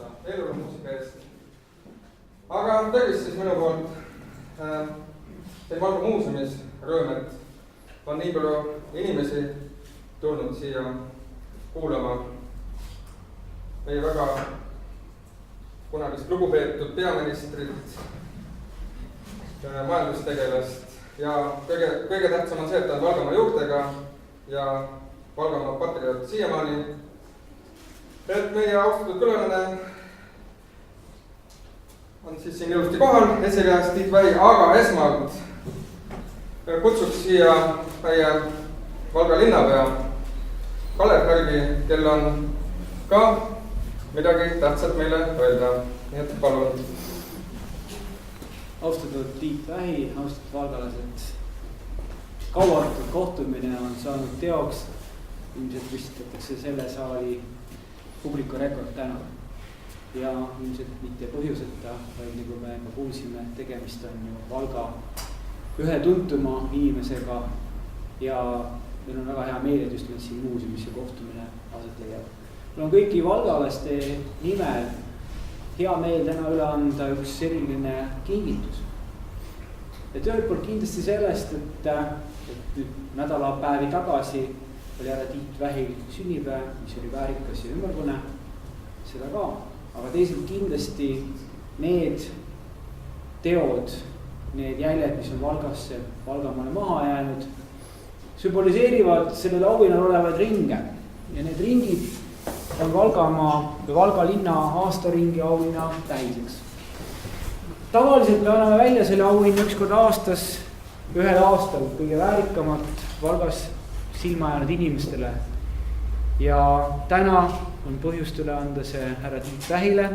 vabandada Eluri muusika eest. Aga tervist siis minu poolt. Valga muuseumis rõõm, et on nii palju inimesi tulnud siia kuulama meie väga kunagist lugupeetud peaministrit, majandustegelast ja kõige tähtsam on see, et ta on Valgamaa juurtega ja Valgamaa patrioot siiamaani. Et meie austatud külaline on siis siin ilusti kohal, esikäes Tiit Vähi, aga esmalt kutsuks siia meie Valga linnapea Kalev Härgi, kel on ka midagi tähtsat meile öelda. Nii et palun. Austatud Tiit Vähi, austatud valgalased, kauartud kohtumine on saanud teoks. Ilmselt püstitatakse selle saali publiku rekord täna. Ja ilmselt mitte põhjuseta, vaid nagu me ka kuulsime, tegemist on ju Valga ühe tuntuma inimesega ja meil on väga hea meel, et just meil siin muuseumis see kohtumine aset leiab. Mul on kõiki valgalaste nimel hea meel täna üle anda üks eriline kingitus. Et ühelt poolt kindlasti sellest, et nüüd nädalapäevi tagasi oli ära Tiit Vähil sünnipäev, mis oli väärikas ja ümmargune, seda ka. Aga teisalt kindlasti need teod, need jäljed, mis on Valgasse, Valgamaale maha jäänud, sümboliseerivad sellele auhinnal olevaid ringe. Ja need ringid on Valgamaa või Valga linna aastaringi auhinna tähiseks. Tavaliselt me anname välja selle auhinna üks kord aastas, ühel aastal kõige väärikamalt Valgas silma jäänud inimestele. Ja täna on põhjust üle anda see härra Tiit Vähile.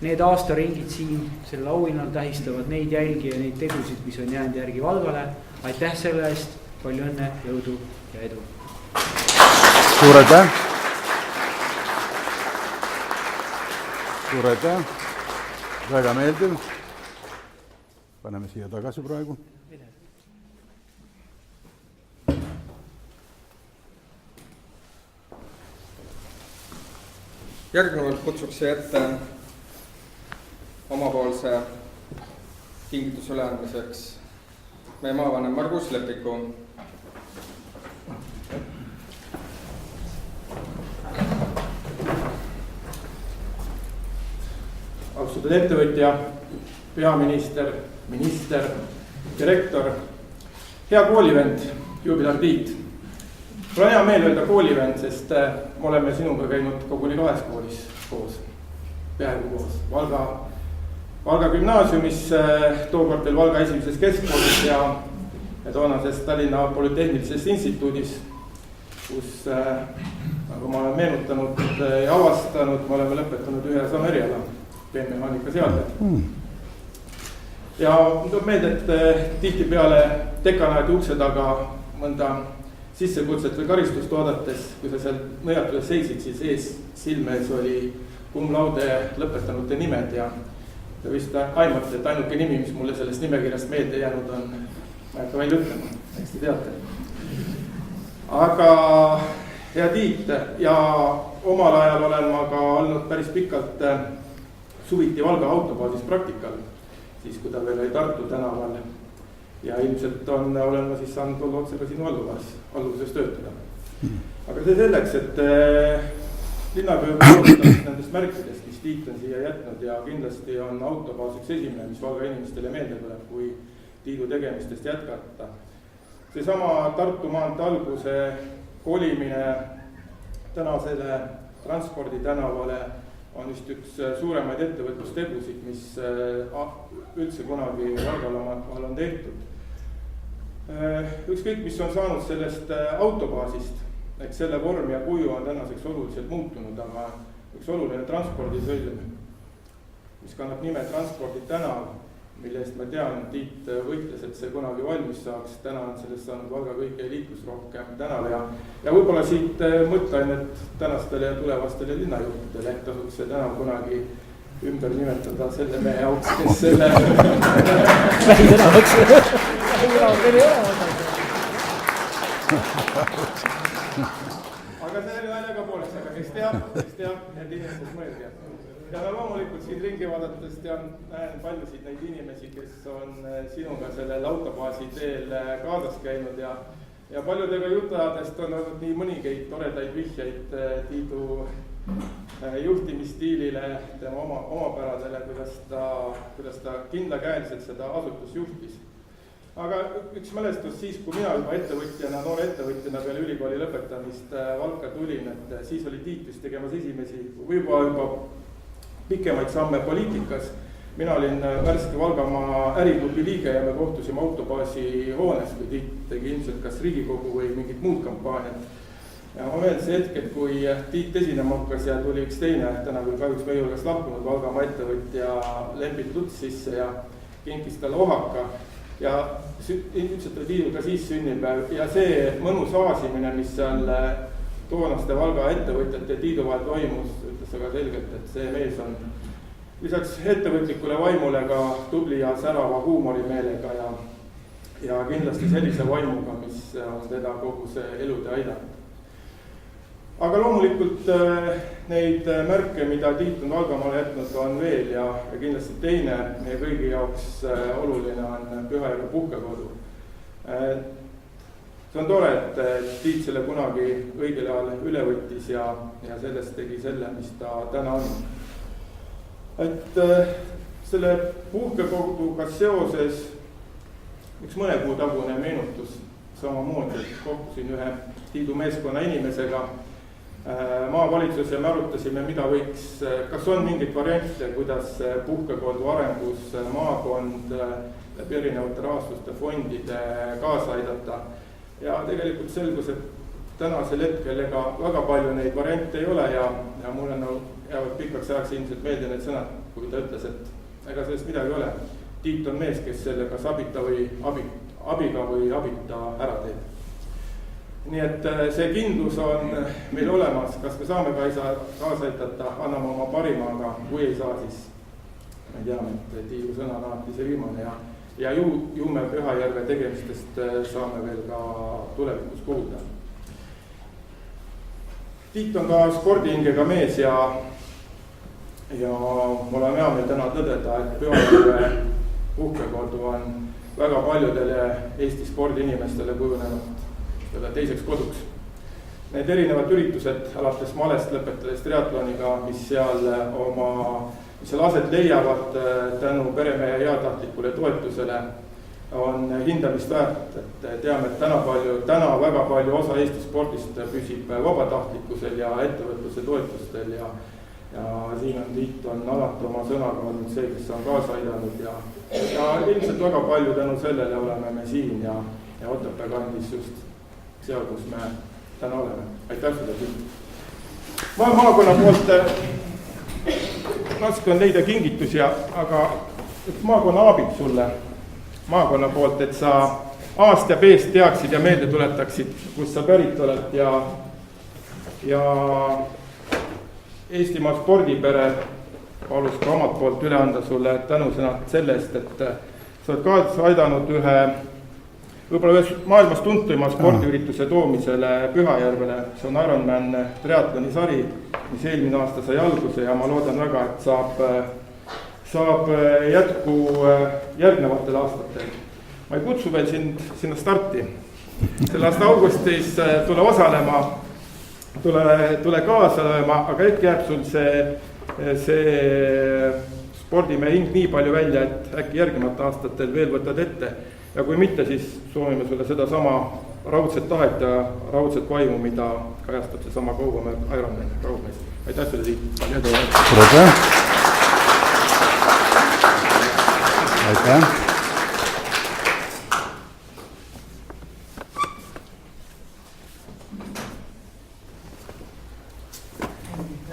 Need aastaringid siin selle auhinnal tähistavad neid jälgi ja neid tegusid, mis on jäänud järgi Valgale. Aitäh selle eest, palju õnne, jõudu ja edu. Suur aitäh. Suur aitäh. Väga meeldiv. Paneme siia tagasi praegu. Järgnevalt kutsuks ette omapoolse kingituse üleandmiseks meie maavanem Margus Lepiku. Austatud ettevõtja, peaminister, minister, direktor, hea koolivend, jubilar Tiit. Mul on hea meel öelda koolivend, sest me oleme sinuga käinud koguni 2 koolis koos, peaaegu koos. Valga gümnaasiumis, tookord veel Valga esimeses keskkoolis ja toonases Tallinna Polütehnilises instituudis, kus, nagu ma olen meenutanud ja avastanud, me oleme lõpetanud ühe sama eriala, peenmehaanika seadmed. Ja tuleb meelde, et tihti peale dekanaadi ukse taga mõnda sissekutset või karistust oodates, kui sa seal nõjatuses seisid, siis ees silmes oli cum laude lõpetanute nimed ja vist aimate, et ainuke nimi, mis mulle sellest nimekirjast meelde jäänud on, ma ei hakka välja ütlema, eks te teate. Aga hea Tiit, ja omal ajal olen ma ka olnud päris pikalt suviti Valga autobaasis praktikal, siis kui ta veel oli Tartu tänaval. Ja ilmselt olen ma siis saanud olla otse ka sinu alluvuses töötada. Aga see selleks, et linnapea puudutab nendest märkidest, mis Tiit on siia jätnud ja kindlasti on autobaas üks esimene, mis Valga inimestele meelde tuleb, kui Tiidu tegemistest jätkata. Seesama Tartu maantee alguse kolimine tänasele transporditänavale on just üks suuremaid ettevõtlustegusid, mis üldse kunagi Valgamaal on tehtud. Ükskõik, mis on saanud sellest autobaasist, eks selle vorm ja kuju on tänaseks oluliselt muutunud, aga üks oluline transpordisõlm, mis kannab nime Transporditänav, mille eest ma tean, Tiit võitles, et see kunagi valmis saaks. Täna on sellest saanud Valga kõige liiklusrohkem tänav ja võib-olla siit mõtteainet tänastele ja tulevastele linnajuhtidele, et tasuks see tänav kunagi ümber nimetada selle mehe auks, kes selle aga see oli naljaga pooleks, aga kes teab, need inimesed mõelge. Ja no loomulikult siin ringi vaadates näen paljusid neid inimesi, kes on sinuga sellel autobaasi teel kaasas käinud ja paljudega jutajadest on olnud nii mõningeid toredaid vihjeid Tiidu juhtimisstiilile, tema omapäradele, kuidas ta kindlakäeliselt seda asutust juhtis. Aga üks mälestus siis, kui mina juba noore ettevõtjana peale ülikooli lõpetamist Valka tulin, et siis oli Tiit vist tegemas esimesi juba pikemaid samme poliitikas. Mina olin värske Valgamaa äriklubi liige ja me kohtusime autobaasi hoones, kui Tiit tegi ilmselt kas Riigikogu või mingit muud kampaaniat. Ja ma meeldi see hetk, et kui Tiit esinema hakkas ja tuli üks teine, täna küll kahjuks meie hulgas lahkunud Valgamaa ettevõtja Lembit Luts sisse ja kinkis talle ohaka. Ja ilmselt oli Tiidul ka siis sünnipäev ja see mõnus aasimine, mis seal toonaste Valga ettevõtjate Tiidu vahel toimus, ütles väga selgelt, et see mees on lisaks ettevõtlikule vaimule ka tubli ja särava huumorimeelega ja kindlasti sellise vaimuga, mis on teda kogu see elude aidanud. Aga loomulikult neid märke, mida Tiit on Valgamaale jätnud, on veel ja kindlasti teine meie kõigi jaoks oluline on Pühajärve puhkekodu. See on tore, et Tiit selle kunagi õigel ajal üle võttis ja sellest tegi selle, mis ta täna on. Et selle puhkekoguga seoses üks mõne kuu tagune meenutus samamoodi, kohtusin ühe Tiidu meeskonna inimesega maavalitsus ja me arutasime, mida võiks, kas on mingid variante, kuidas puhkekodu arengus maakond läbi erinevate rahastuste fondide kaasa aidata. Ja tegelikult selgus, et tänasel hetkel ega väga palju neid variante ei ole ja mulle jäävad pikaks ajaks ilmselt meelde need sõnad, kui ta ütles, et ega sellest midagi ei ole. Tiit on mees, kes selle kas abiga või abita ära teeb. Nii et see kindlus on meil olemas, kas me saame kaasa aidata, anname oma parima, aga kui ei saa, siis me teame, et Tiidu sõna on alati see viimane ja ju me Pühajärve tegemistest saame veel ka tulevikus kuulda. Tiit on ka spordiingega mees ja mul on hea meel täna tõdeda, et Pühajärve puhkekodu on väga paljudele Eesti spordiinimestele kujunenud teiseks koduks. Need erinevad üritused, alates malest lõpetades triatloniga, mis seal aset leiavad tänu peremehe heatahtlikule toetusele, on hindamist väärt, et teame, et täna väga palju osa Eesti spordist püsib vabatahtlikkusel ja ettevõtluse toetustel ja siin on Tiit on alati oma sõnaga olnud see, kes on kaasa aidanud ja ilmselt väga palju tänu sellele oleme me siin ja Otepää kandis just seal, kus me täna oleme. Aitäh sulle, Tiit! Ma maakonna poolt raske on leida kingitusi, aga maakonna abid sulle maakonna poolt, et sa aast ja peest teaksid ja meelde tuletaksid, kus sa pärit oled ja Eestimaa spordipere palus ka omalt poolt üle anda sulle tänusõnad sellest, et sa oled kaasa aidanud võib-olla ühes maailmas tuntuima spordiürituse toomisele Pühajärvele. See on Ironman triatloni sari, mis eelmine aasta sai alguse ja ma loodan väga, et saab jätku järgnevatel aastatel. Ma ei kutsu veel sinna starti. Selle aasta augustis tule osalema, tule kaasa lööma, aga äkki jääb sul see spordimehe hing nii palju välja, et äkki järgmata aastatel veel võtad ette. Ja kui mitte, siis soovime sulle seda sama raudset tahet ja raudset vaimu, mida kajastab see sama Kaugamäe Ironman raudmees. Aitäh sulle, Tiit! Aitäh!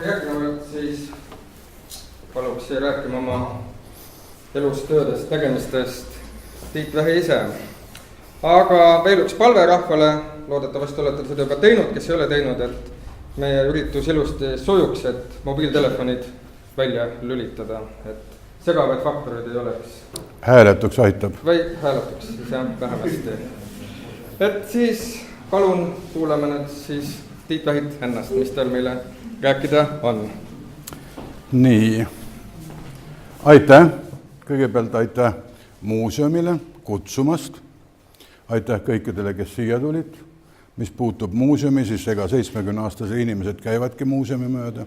Järgnevalt siis paluks rääkima oma elust, töödest, tegemistest Tiit Vähi ise. Aga veel üks palve rahvale, loodetavasti olete seda juba teinud, kes ei ole teinud, et meie üritus ilusti sujuks, et mobiiltelefonid välja lülitada, et segavaid faktoreid ei oleks. Hääletuks aitab. Või hääletuks, siis jah, vähemasti. Et siis palun kuuleme nüüd siis Tiit Vähit ennast, mis tal meile rääkida on. Nii, aitäh, kõigepealt aitäh muuseumile kutsumast, aitäh kõikidele, kes siia tulid, mis puutub muuseumi, siis ega 70-aastased inimesed käivadki muuseumi mööda,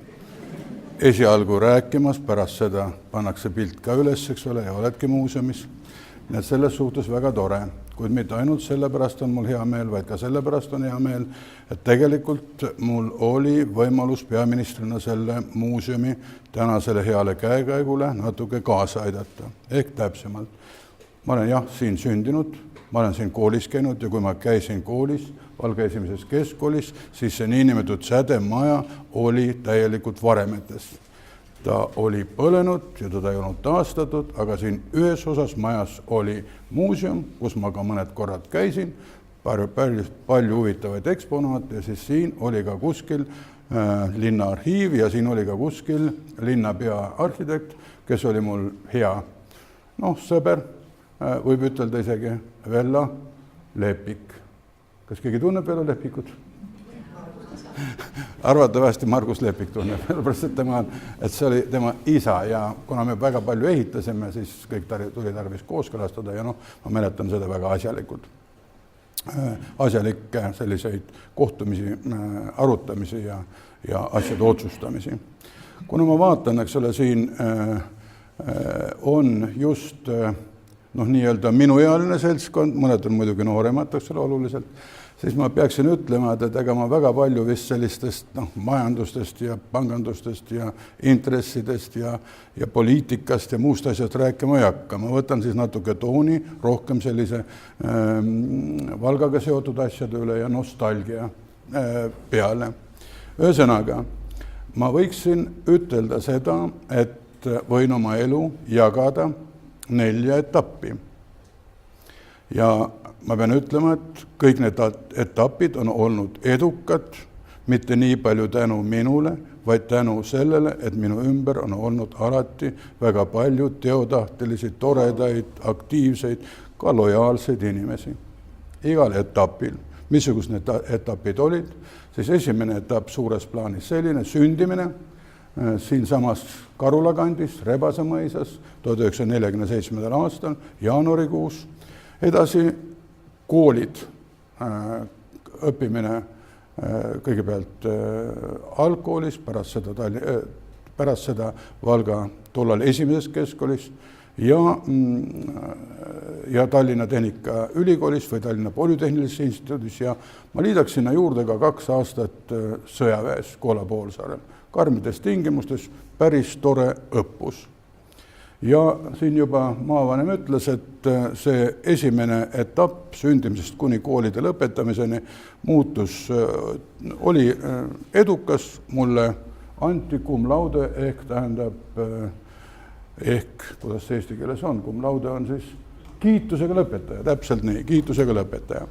esialgu rääkimas, pärast seda pannakse pilt ka üles, eks ole, ja oledki muuseumis, nii et selles suhtes väga tore. Kuid mitte ainult sellepärast on mul hea meel, vaid ka sellepärast on hea meel, et tegelikult mul oli võimalus peaministrina selle muuseumi tänasele heale käekäigule natuke kaasa aidata. Ehk täpsemalt, ma olen jah siin sündinud, ma olen siin koolis käinud ja kui ma käisin koolis, Valga esimeses keskkoolis, siis see niinimetatud sädemaja oli täielikult varemetes. Ta oli põlenud ja teda ei olnud taastatud, aga siin ühes osas majas oli muuseum, kus ma ka mõned korrad käisin, palju huvitavaid eksponaate ja siis siin oli ka kuskil linnaarhiiv ja siin oli ka kuskil linnapea arhitekt, kes oli mul hea sõber, võib ütelda isegi Vello Lepik. Kas keegi tunneb Vello Lepikut? Arvatavasti Margus Lepik tunneb, et see oli tema isa ja kuna me väga palju ehitasime, siis kõik tuli tarvis kooskõlastada ja ma mäletan seda väga asjalikult. Asjalikke selliseid kohtumisi, arutamisi ja asjade otsustamisi. Kuna ma vaatan, eks ole, siin on just nii-öelda minuealine seltskond, mõned on muidugi nooremad, eks ole, oluliselt, siis ma peaksin ütlema, et ega ma väga palju vist sellistest majandustest ja pangandustest ja intressidest ja poliitikast ja muust asjast rääkima ei hakka. Ma võtan siis natuke tooni, rohkem sellise Valgaga seotud asjade üle ja nostalgia peale. Ühesõnaga, ma võiksin ütelda seda, et võin oma elu jagada 4 etappi. Ja ma pean ütlema, et kõik need etapid on olnud edukad, mitte nii palju tänu minule, vaid tänu sellele, et minu ümber on olnud alati väga palju teotahtelisi, toredaid, aktiivseid, ka lojaalseid inimesi. Igal etapil, missugused need etapid olid, siis esimene etapp suures plaanis selline, sündimine, siinsamas Karula kandis, Rebase mõisas, 1947. aastal, jaanuarikuus, edasi koolid, õppimine kõigepealt algkoolis, pärast seda Valga tollal esimeses keskkoolis ja Tallinna Tehnikaülikoolis või Tallinna Polütehnilises instituudis ja ma liidaks sinna juurde ka 2 aastat sõjaväes Koola poolsaarel. Karmides tingimustes päris tore õppus. Ja siin juba maavanem ütles, et see esimene etapp sündimisest kuni koolide lõpetamiseni muutus, oli edukas, mulle anti cum laude ehk tähendab, kuidas see eesti keeles on, cum laude on siis kiitusega lõpetaja, täpselt nii, kiitusega lõpetaja.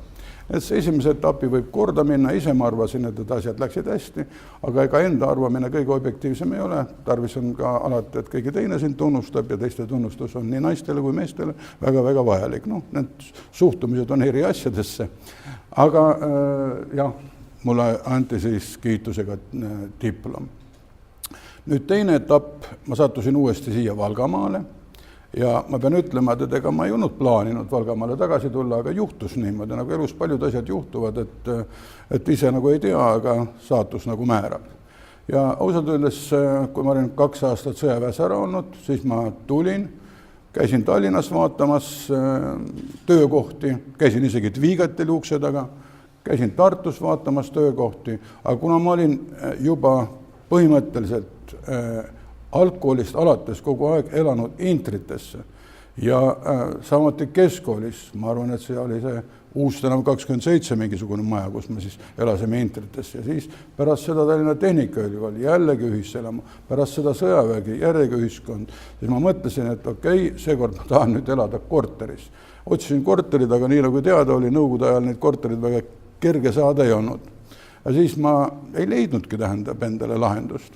Et see esimese etapi võib korda minna, ise ma arvasin, et asjad läksid hästi, aga ega enda arvamine kõige objektiivsem ei ole, tarvis on ka alati, et kõige teine sind tunnustab ja teiste tunnustus on nii naistele kui meestele väga-väga vajalik. Need suhtumised on eri asjadesse, aga jah, mulle anti siis kiitusega diplom. Nüüd teine etapp, ma sattusin uuesti siia Valgamaale ja ma pean ütlema, et ega ma ei olnud plaaninud Valgamaale tagasi tulla, aga juhtus niimoodi, nagu elus paljud asjad juhtuvad, et ise nagu ei tea, aga saatus nagu määrab. Ja ausalt öeldes, kui ma olin 2 aastat sõjaväes ära olnud, siis ma tulin, käisin Tallinnas vaatamas töökohti, käisin isegi Tviigatil ukse taga, käisin Tartus vaatamas töökohti, aga kuna ma olin juba põhimõtteliselt algkoolist alates kogu aeg elanud intritesse ja samuti keskkoolis, ma arvan, et see oli see Uus tänav 27 mingisugune maja, kus me siis elasime intritesse ja siis pärast seda Tallinna Tehnikaülikool jällegi ühiselamu, pärast seda sõjavägi, järjegi ühiskond, siis ma mõtlesin, et okei, seekord ma tahan nüüd elada korteris. Otsisin korterid, aga nii nagu teada oli, nõukogude ajal neid korterid väga kerge saada ei olnud. Ja siis ma ei leidnudki tähendab endale lahendust.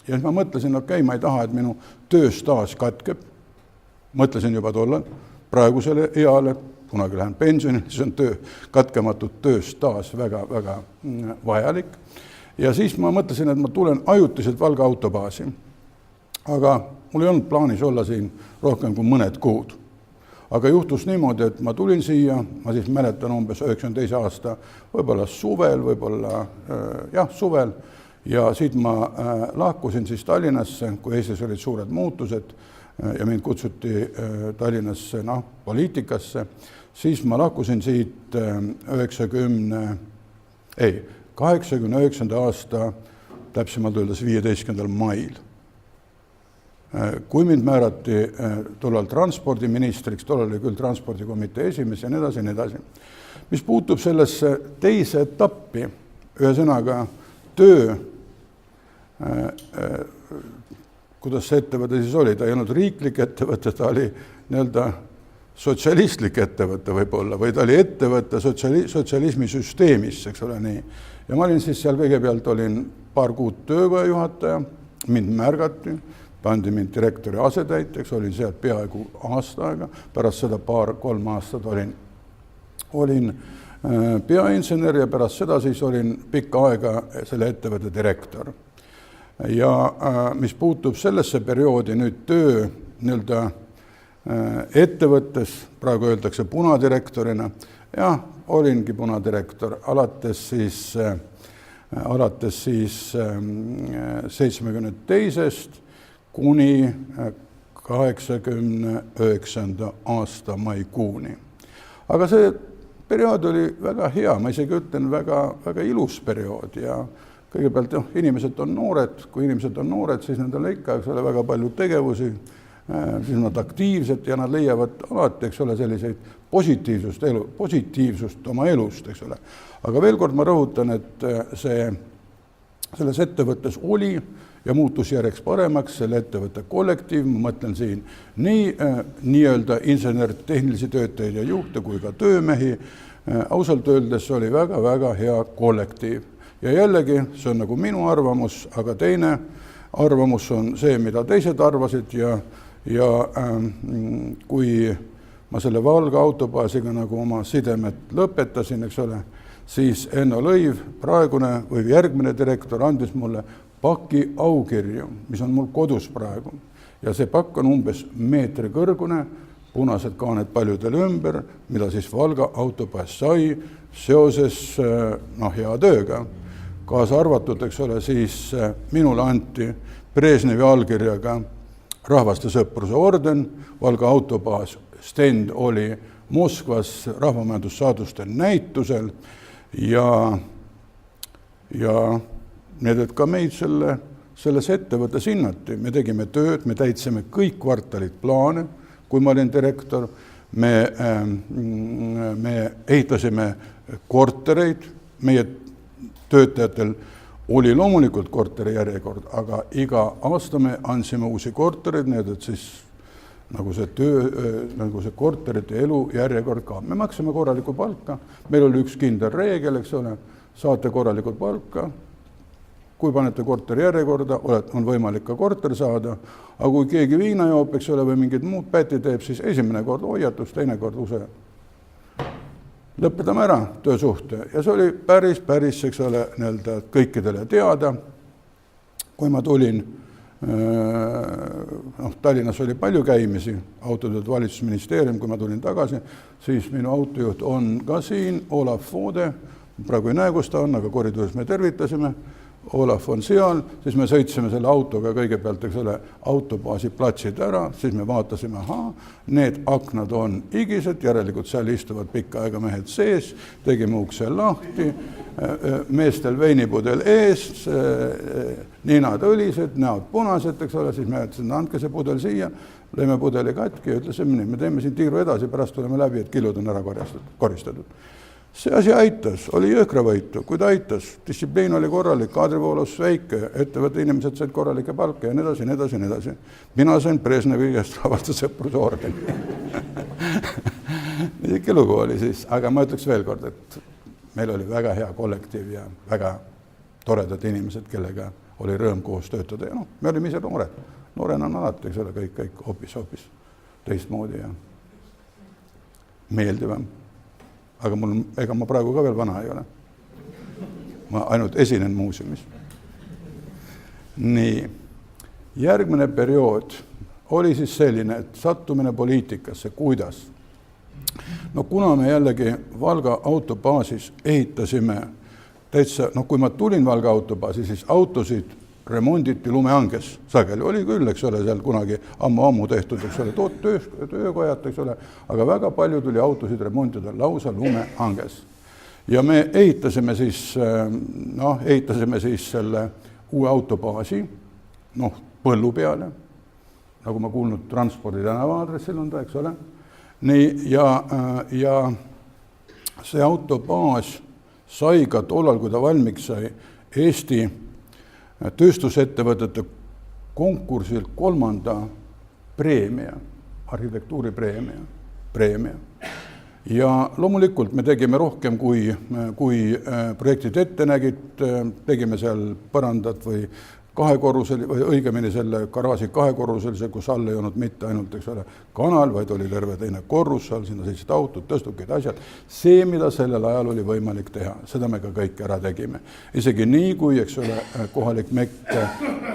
Ja siis ma mõtlesin, okei, ma ei taha, et minu tööstaas katkeb. Mõtlesin juba tollal praegusele eale, kunagi lähen pensionile, siis on katkematud tööstaas väga-väga vajalik. ja siis ma mõtlesin, et ma tulen ajutiselt Valga autobaasi. Aga mul ei olnud plaanis olla siin rohkem kui mõned kuud. Aga juhtus niimoodi, et ma tulin siia, ma siis mäletan umbes 92 aasta, võib-olla suvel, suvel, ja siit ma lahkusin siis Tallinnasse, kui Eestis olid suured muutused ja mind kutsuti Tallinnasse poliitikasse, siis ma lahkusin siit 89. aasta, täpsemalt öeldes 15. mail. Kui mind määrati tollal transpordiministriks, tollal oli küll transpordikomitee esimees ja nii edasi, nii edasi. Mis puutub sellesse teise etappi, ühesõnaga töö, kuidas see ettevõte siis oli, ta ei olnud riiklik ettevõte, ta oli nii-öelda sotsialistlik ettevõte võib-olla, või ta oli ettevõte sotsialismi süsteemis, eks ole nii. Ja ma olin siis seal kõigepealt, olin paar kuud töökoja juhataja, mind märgati, pandi mind direktori asetäitjaks, olin sealt peaaegu aasta aega, pärast seda 2-3 aastat olin peainsener ja pärast seda siis olin pikka aega selle ettevõtte direktor. Ja mis puutub sellesse perioodi nüüd töö nii-öelda ettevõttes, praegu öeldakse punadirektorina, ja olingi punadirektor alates siis 72. kuni 89. aasta maikuuni. Aga see periood oli väga hea, ma isegi ütlen väga, väga ilus periood ja kõigepealt inimesed on noored, kui inimesed on noored, siis nendel ikka väga palju tegevusi, siis nad aktiivsed ja nad leiavad alati, eks ole, selliseid positiivsust oma elust, eks ole. Aga veel kord ma rõhutan, et selles ettevõttes oli ja muutus järjeks paremaks selle ettevõtte kollektiiv, ma mõtlen siin nii-öelda insener-tehnilisi töötajaid ja juhte kui ka töömehi, ausalt öeldes oli väga-väga hea kollektiiv. Ja jällegi, see on nagu minu arvamus, aga teine arvamus on see, mida teised arvasid ja kui ma selle Valga autobaasiga nagu oma sidemed lõpetasin, eks ole, siis Enno Lõiv, praegune või järgmine direktor, andis mulle paki aukirju, mis on mul kodus praegu. Ja see pakk on umbes meetri kõrgune, punased kaaned paljudel ümber, mida siis Valga autobaas sai seoses hea tööga. Kaasa arvatud, eks ole, siis minule anti Brežnevi allkirjaga rahvaste sõpruse orden, Valga autobaas stend oli Moskvas rahvamajandussaaduste näitusel ja need, et ka meid selles ettevõttes hinnati. Me tegime tööd, me täitsime kõik kvartalid plaane, kui ma olin direktor, me ehitasime kortereid, meie töötajatel oli loomulikult korteri järjekord, aga iga aasta me andsime uusi kortereid, need, et siis nagu see korterite elu järjekord ka. Me maksime korralikku palka, meil oli üks kindel reegel, eks ole, saate korralikult palka, kui panete korteri järjekorda, on võimalik ka korter saada, aga kui keegi viina joob, eks ole, või mingid muud päti teeb, siis esimene kord hoiatus, teine kord use. Lõpetame ära töösuhte ja see oli päris, eks ole, kõikidele teada. Kui ma tulin, Tallinnas oli palju käimisi, autotööd valitsusministeerium, kui ma tulin tagasi, siis minu autojuht on ka siin, Olav Foode, praegu ei näe, kus ta on, aga koridoris me tervitasime, Olav on seal, siis me sõitsime selle autoga kõigepealt, eks ole, autobaasi platsid ära, siis me vaatasime, need aknad on igised, järelikult seal istuvad pikka aega mehed sees, tegime ukse lahti, meestel veinipudel ees, ninad õlised, näod punased, eks ole, siis me ütlesin, andke see pudel siia, lõime pudeli katki ja ütlesime nii, me teeme siin tiiru edasi, pärast tuleme läbi, et killud on ära koristatud. See asi aitas, oli jõhkravõitu, kui ta aitas, distsipliin oli korralik, kaadrivoolus väike, ettevõtte inimesed said korralikke palka ja nii edasi, nii edasi, nii edasi. Mina sain Brežnevi käest rahvaste sõpruse ordeni. Niisugune lugu oli siis, aga ma ütleks veel kord, et meil oli väga hea kollektiiv ja väga toredad inimesed, kellega oli rõõm koos töötada ja me olime ise noored. Noorena on alati, eks ole, kõik hoopis teistmoodi ja meeldivam. Aga ega ma praegu ka veel vana ei ole. ma ainult esinen muuseumis. Nii, järgmine periood oli siis selline, et sattumine poliitikasse, kuidas? No kuna me jällegi Valga autobaasis ehitasime täitsa, kui ma tulin Valga autobaasi, siis autosid remonditi lumehanges, sageli oli küll, eks ole, seal kunagi ammu tehtud, eks ole, töökojad, eks ole, aga väga palju tuli autosid remontida lausa lumehanges. Ja me ehitasime siis selle uue autobaasi, põllu peale, nagu ma kuulnud Transpordi tänava aadressil on ta, eks ole. Nii, ja see autobaas sai ka tollal, kui ta valmiks sai, Eesti tööstusettevõtete konkursil 3. preemia, arhitektuuripreemia. Ja loomulikult me tegime rohkem kui projektid ette nägid, tegime seal põrandat või kahekorrusel, või õigemini selle garaaži kahekorruselise, kus all ei olnud mitte ainult, eks ole, kanal, vaid oli terve teine korrus, seal sinna sellised autod, tõstukid, asjad. See, mida sellel ajal oli võimalik teha, seda me ka kõik ära tegime. Isegi nii, kui, eks ole, kohalik MEK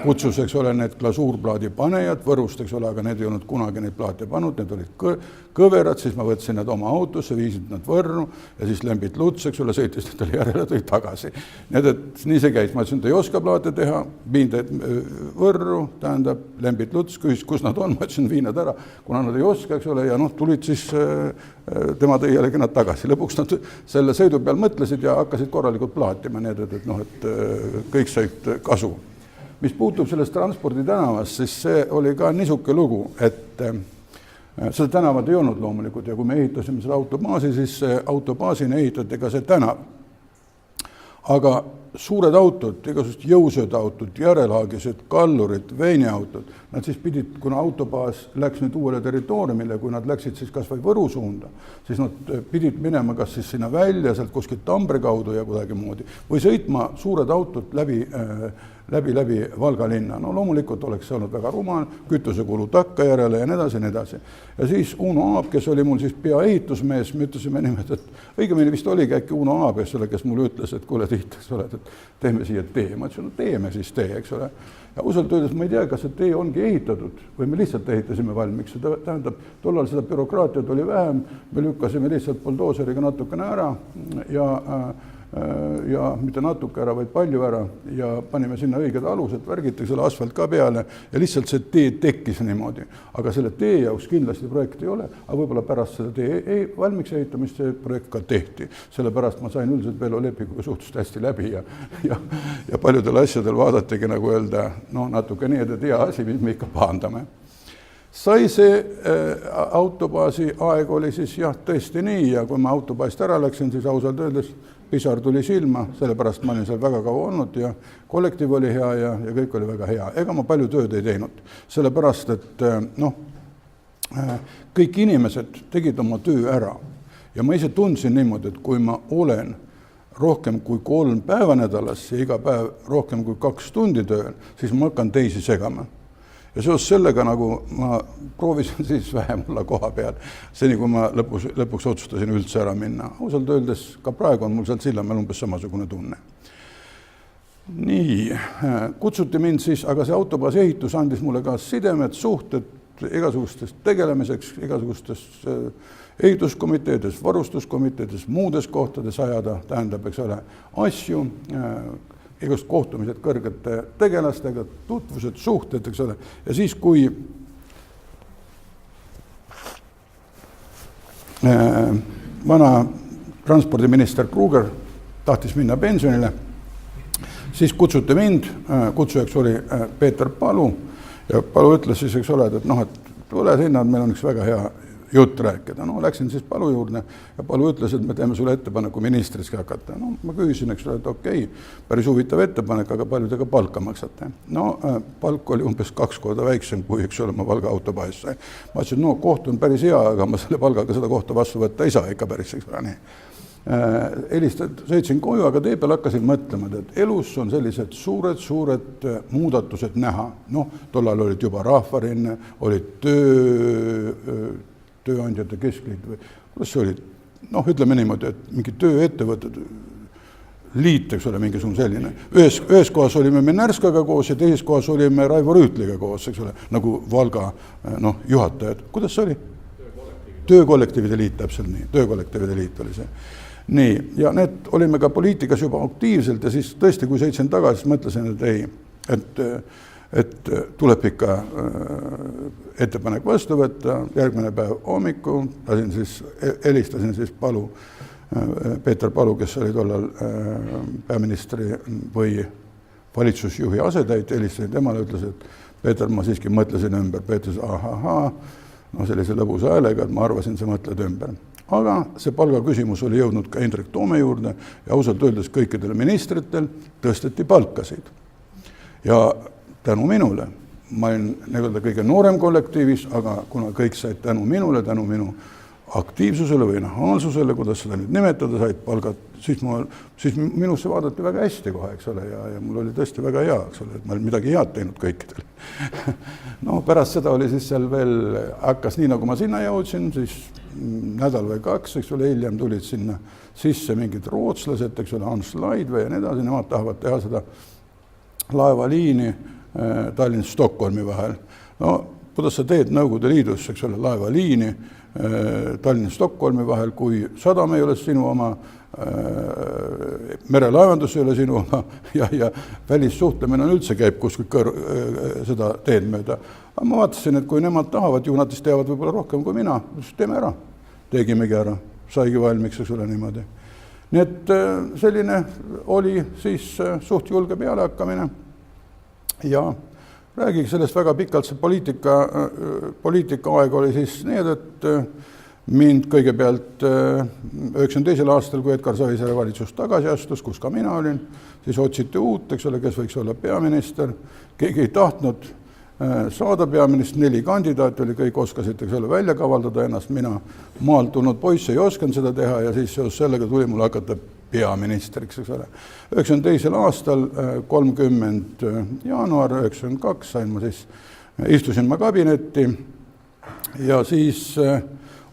kutsus, eks ole, need glasuurplaadi panejad Võrust, eks ole, aga need ei olnud kunagi neid plaate pannud, need olid kõverad, siis ma võtsin need oma autosse, viisid nad Võrru ja siis Lembit Luts, eks ole, sõitis nendele järele, tõi tagasi. Nii see käis, ma ütlesin, et ei oska plaate teha, viin Võrru, tähendab, Lembit Luts küsis, kus nad on, ma ütlesin, viin nad ära, kuna nad ei oska, eks ole, ja tulid siis, tema tõi jällegi nad tagasi. Lõpuks nad selle sõidu peal mõtlesid ja hakkasid korralikult plaatima, nii et kõik said kasu. Mis puutub sellest Transpordi tänavast, siis see oli ka niisuke lugu, et seda tänavat ei olnud loomulikult ja kui me ehitasime selle autobaasi, siis autobaasini ehitati ka see tänav. Aga suured autod, igasugused jõusöödautod, järelhaagised, kallurid, veiniautod, nad siis pidid, kuna autobaas läks nüüd uuele territooriumile, kui nad läksid siis kas või Võru suunda, siis nad pidid minema kas siis sinna välja, sealt kuskilt Tambre kaudu ja kuidagi moodi, või sõitma suured autod läbi Valga linna. No loomulikult oleks see olnud väga rumal, kütusekulu takkajärele ja nii edasi. Ja siis Uno Aab, kes oli mul siis peaehitusmees, me ütlesime nimelt, et õigemini vist oligi äkki Uno Aab, kes mulle ütles, et kuule Tiit, eks ole, et teeme siia tee. Ma ütlesin, teeme siis tee, eks ole. Ja usalt öeldes ma ei tea, kas see tee ongi ehitatud või me lihtsalt ehitasime valmiks. Seda tähendab, tollal seda bürokraatiat oli vähem, me lükkasime lihtsalt buldooseriga natukene ära ja mitte natuke ära, vaid palju ära ja panime sinna õiged alused, värgitaks selle asfalt ka peale ja lihtsalt see tee tekkis niimoodi. Aga selle tee jaoks kindlasti projekt ei ole, aga võib-olla pärast selle tee valmiks ehitamist see projekt ka tehti. Sellepärast ma sain üldiselt Vello Lepikuga suhtust hästi läbi ja paljudel asjadel vaadatigi nagu öelda, natuke nii, et hea asi, mis me ikka pahandame. Sai see autobaasi aeg oli siis tõesti nii ja kui ma autobaasist ära läksin, siis ausalt öeldes pisar tuli silma, sellepärast ma olin seal väga kaua olnud ja kollektiiv oli hea ja kõik oli väga hea. Ega ma palju tööd ei teinud, sellepärast et kõik inimesed tegid oma töö ära ja ma ise tundsin niimoodi, et kui ma olen rohkem kui 3 päeva nädalas ja iga päev rohkem kui 2 tundi tööl, siis ma hakkan teisi segama. Ja seos sellega, nagu ma proovisin siis vähem olla koha peal, seni kui ma lõpuks otsustasin üldse ära minna. Ausalt öeldes ka praegu on mul sealt Sillamäel umbes samasugune tunne. Nii, kutsuti mind siis, aga see autobaasi ehitus andis mulle ka sidemed, suhted igasugustest tegelemiseks, igasugustes ehituskomiteedes, varustuskomiteedes, muudes kohtades ajada, tähendab, eks ole, asju, igasugused kohtumised kõrgete tegelastega, tutvused, suhted, eks ole. Ja siis, kui vana transpordiminister Kruger tahtis minna pensionile, siis kutsuti mind, kutsujaks oli Peeter Palu ja Palu ütles siis, eks ole, et tule sinna, et meil on üks väga hea jutt rääkida. Läksin siis Palu juurde ja Palu ütles, et me teeme sulle ettepaneku ministriski hakata. Ma küsisin, eks ole, et okei, päris huvitav ettepanek, aga palju te ka palka maksate. Palk oli umbes 2 korda väiksem, kui eks ole, ma Valga autobaas sai. Ma ütlesin, koht on päris hea, aga ma selle palgaga seda kohta vastu võtta ei saa ikka päris, eks ole, nii. Sõitsin koju, aga tee peal hakkasin mõtlema, et elus on sellised suured muudatused näha. Tollal olid juba rahvarinne, olid tööandjate keskliit või kuidas see oli, ütleme niimoodi, et mingi tööettevõtted liit, eks ole, mingisugune selline. Ühes kohas olime me Närskaga koos ja teises kohas olime Raivo Rüütliga koos, eks ole, nagu Valga juhatajad. Kuidas see oli? Töökollektiivide liit, täpselt nii. Töökollektiivide liit oli see. Nii, ja need olime ka poliitikas juba aktiivselt ja siis tõesti, kui sõitsin tagasi, siis mõtlesin, et ei, et tuleb ikka ettepanek vastu võtta, järgmine päev hommiku, helistasin siis Peeter Palu, kes oli tollal peaministri või valitsusjuhi asetäit, helistasin temale, ütles, et Peeter, ma siiski mõtlesin ümber. Peeter ütles, ahahaa, sellise lõbusa häälega, et ma arvasin, sa mõtled ümber. Aga see palgaküsimus oli jõudnud ka Indrek Toome juurde ja ausalt öeldes kõikidele ministritel tõsteti palkasid. Ja tänu minule, ma olin kõige noorem kollektiivis, aga kuna kõik said tänu minule, tänu minu aktiivsusele või nahaalsusele, kuidas seda nüüd nimetada, said palgad, siis minusse vaadati väga hästi kohe, eks ole, ja mul oli tõesti väga hea, eks ole, et ma olin midagi head teinud kõikidele. Pärast seda oli siis seal veel, hakkas nii, nagu ma sinna jõudsin, siis nädal või 2, eks ole, hiljem tulid sinna sisse mingid rootslased, eks ole, Hans Laidvee ja nii edasi, nemad tahavad teha seda laevaliini Tallinn-Stockholmi vahel. Kuidas sa teed Nõukogude Liidus, eks ole, laevaliini Tallinn-Stockholmi vahel, kui sadam ei ole sinu oma, merelaevandus ei ole sinu oma ja välissuhtlemine on üldse käib kuskil seda teed mööda. Aga ma vaatasin, et kui nemad tahavad, ju nad siis teavad võib-olla rohkem kui mina, siis teeme ära. Tegimegi ära, saigi valmiks, eks ole niimoodi. Nii et selline oli siis suht julge pealehakkamine ja räägiks sellest väga pikalt, see poliitika aeg oli siis need, et mind kõigepealt 92. aastal, kui Edgar Savisaare valitsus tagasi astus, kus ka mina olin, siis otsiti uut, eks ole, kes võiks olla peaminister. Keegi ei tahtnud saada peaminister, 4 kandidaati oli, kõik oskasid, eks ole, välja kavaldada ennast. Mina maalt tulnud poiss ei osanud seda teha ja siis sellega tuli mul hakata peaministriks, eks ole. 92. aastal, 30. jaanuar 92, sain ma siis, istusin ma kabinetti ja siis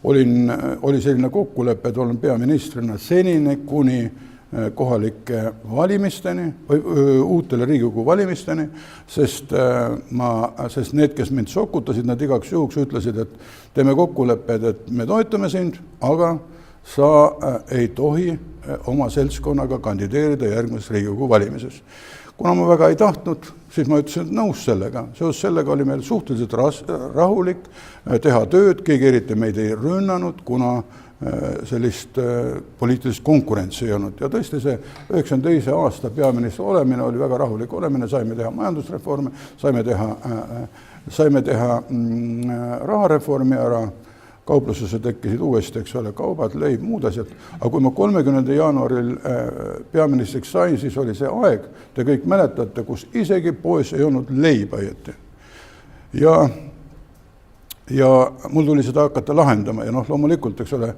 oli selline kokkulepe, et olen peaministrina senine kuni kohalike valimisteni või uutele Riigikogu valimisteni, sest need, kes mind sokutasid, nad igaks juhuks ütlesid, et teeme kokkulepped, et me toetame sind, aga sa ei tohi oma seltskonnaga kandideerida järgmises Riigikogu valimises. Kuna ma väga ei tahtnud, siis ma ütlesin, et nõus sellega. Seos sellega oli meil suhteliselt rahulik teha tööd, keegi eriti meid ei rünnanud, kuna sellist poliitilist konkurentsi ei olnud. Ja tõesti see 92. aasta peaministri olemine oli väga rahulik olemine, saime teha majandusreforme, saime teha rahareformi ära, kauplusesse tekkisid uuesti, eks ole, kaubad, leib, muud asjad. Aga kui ma 30. jaanuaril peaministriks sain, siis oli see aeg, te kõik mäletate, kus isegi poes ei olnud leiba õieti. Ja mul tuli seda hakata lahendama ja loomulikult, eks ole,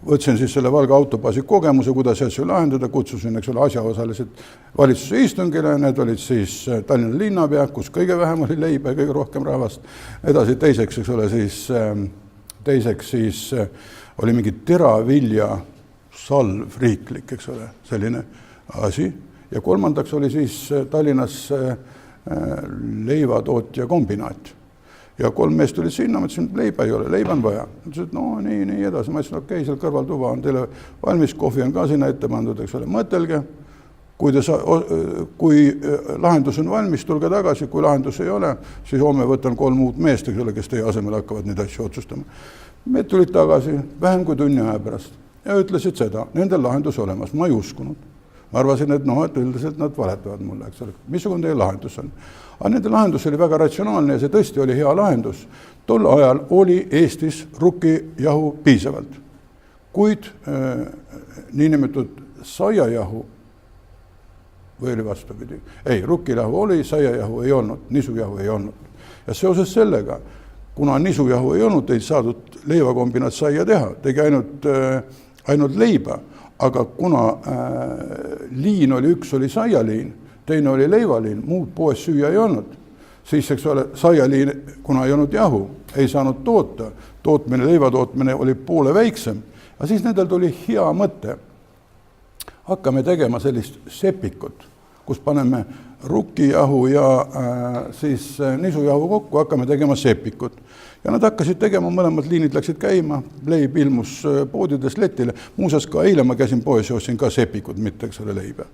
võtsin siis selle Valga autobaasi kogemuse, kuidas asju lahendada, kutsusin, eks ole, asjaosalised valitsuse istungile, need olid siis Tallinna linnapea, kus kõige vähem oli leiba ja kõige rohkem rahvast. Edasi teiseks, eks ole, siis oli mingi teravilja salv riiklik, eks ole, selline asi. Ja kolmandaks oli siis Tallinnas leivatootja kombinaat. Ja 3 meest tulid sinna, ma ütlesin, et leiba ei ole, leiba on vaja. Ütlesin, et nii edasi. Ma ütlesin, okei, seal kõrval tuba on teile valmis, kohvi on ka sinna ette pandud, eks ole, mõtelge. Kui lahendus on valmis, tulge tagasi, kui lahendus ei ole, siis homme võtan 3 uut meest, eks ole, kes teie asemel hakkavad neid asju otsustama. Meid tulid tagasi vähem kui tunni aja pärast ja ütlesid seda, nendel lahendus olemas, ma ei uskunud. Ma arvasin, et üldiselt nad valetavad mulle, eks ole, missugune teie lahendus on. Aga nende lahendus oli väga ratsionaalne ja see tõesti oli hea lahendus. Tol ajal oli Eestis rukkijahu piisavalt, kuid niinimetatud saiajahu või oli vastupidi. Ei, rukkijahu oli, saiajahu ei olnud, nisujahu ei olnud. Ja seoses sellega, kuna nisujahu ei olnud, ei saadud leivakombinaat saia teha, tegi ainult leiba, aga kuna liin oli, üks oli saialiin, teine oli leivaliin, muud poes süüa ei olnud, siis eks ole, saialiin, kuna ei olnud jahu, ei saanud toota, leivatootmine oli poole väiksem, ja siis nendel tuli hea mõte. hakkame tegema sellist sepikut, kus paneme rukkijahu ja siis nisujahu kokku, hakkame tegema sepikut. Ja nad hakkasid tegema, mõlemad liinid läksid käima, leib ilmus poodidest letile. Muuseas ka eile ma käisin poes ja ostsin ka sepikut, mitte eks ole leibe.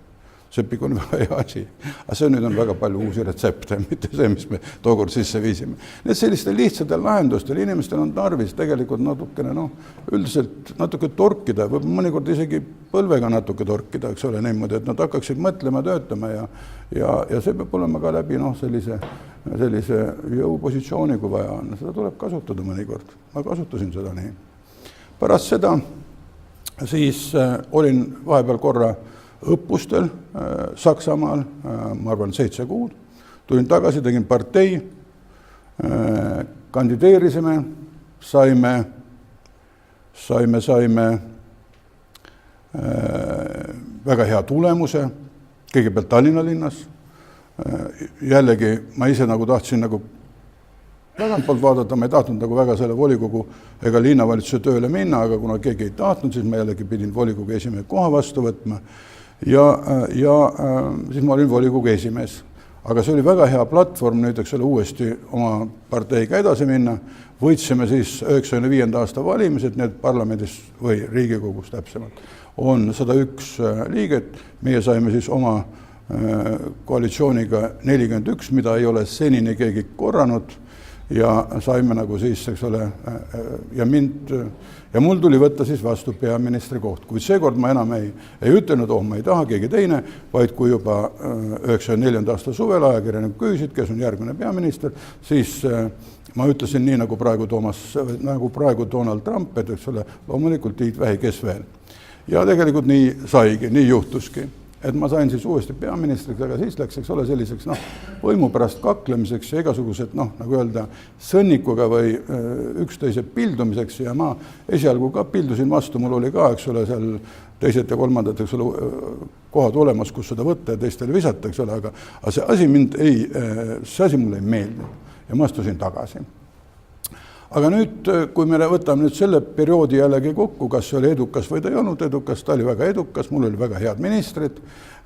Sepik on väga hea asi. Aga see nüüd on väga palju uusi retsepte, mitte see, mis me tookord sisse viisime. Need sellistel lihtsatel lahendustel inimestel on tarvis tegelikult natukene, üldiselt natuke torkida, või mõnikord isegi põlvega natuke torkida, eks ole, niimoodi, et nad hakkaksid mõtlema, töötama ja see peab olema ka läbi sellise jõupositsiooni, kui vaja on. Seda tuleb kasutada mõnikord. Ma kasutasin seda nii. Pärast seda siis olin vahepeal korra õppustel Saksamaal, ma arvan 7 kuud, tulin tagasi, tegin partei, kandideerisime, saime väga hea tulemuse, kõigepealt Tallinna linnas, jällegi ma ise nagu tahtsin tagant poolt vaadata, ma ei tahtnud väga selle volikogu ega linnavalitsuse tööle minna, aga kuna keegi ei tahtnud, siis ma jällegi pidin volikogu esimehe koha vastu võtma ja siis ma olin volikogu esimees. Aga see oli väga hea platvorm nüüd, eks ole, uuesti oma parteiga edasi minna. Võitsime siis 95. aasta valimised, need parlamendis või Riigikogus täpsemalt on 101 liiget. Meie saime siis oma koalitsiooniga 41, mida ei ole senini keegi korranud ja saime nagu siis, eks ole, ja mul tuli võtta siis vastu peaministri koht. Kuid seekord ma enam ei ütelnud, ma ei taha keegi teine, vaid kui juba 94. aasta suvel ajakirjanik küsisid, kes on järgmine peaminister, siis ma ütlesin nii nagu praegu Donald Trump, et eks ole, loomulikult Tiit Vähi, kes veel. Ja tegelikult nii saigi, nii juhtuski. Et ma sain siis uuesti peaministriks, aga siis läks, eks ole, selliseks võimu pärast kaklemiseks ja igasugused, nagu öelda, sõnnikuga või üksteise pildumiseks ja ma esialgu ka pildusin vastu, mul oli ka, eks ole, seal teised ja kolmandad, eks ole, kohad olemas, kus seda võtta ja teistele visata, eks ole, aga see asi mulle ei meeldinud ja ma astusin tagasi. Aga nüüd, kui me võtame nüüd selle perioodi jällegi kokku, kas see oli edukas või ta ei olnud edukas, ta oli väga edukas, mul oli väga head ministrid,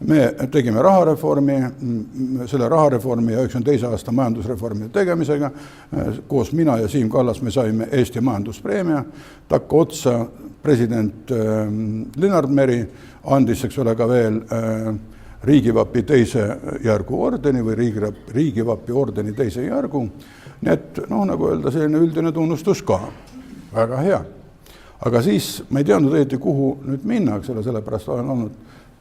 me tegime rahareformi, selle rahareformi ja 92. aasta majandusreformi tegemisega, koos mina ja Siim Kallas me saime Eesti majanduspreemia, takka otsa president Lennart Meri andis, eks ole, ka veel riigivapi teise järgu ordeni või riigivapi ordeni teise järgu. Nii et, nagu öelda, selline üldine tunnustus ka. Väga hea. Aga siis ma ei teadnud õieti, kuhu nüüd minna, sellepärast olen olnud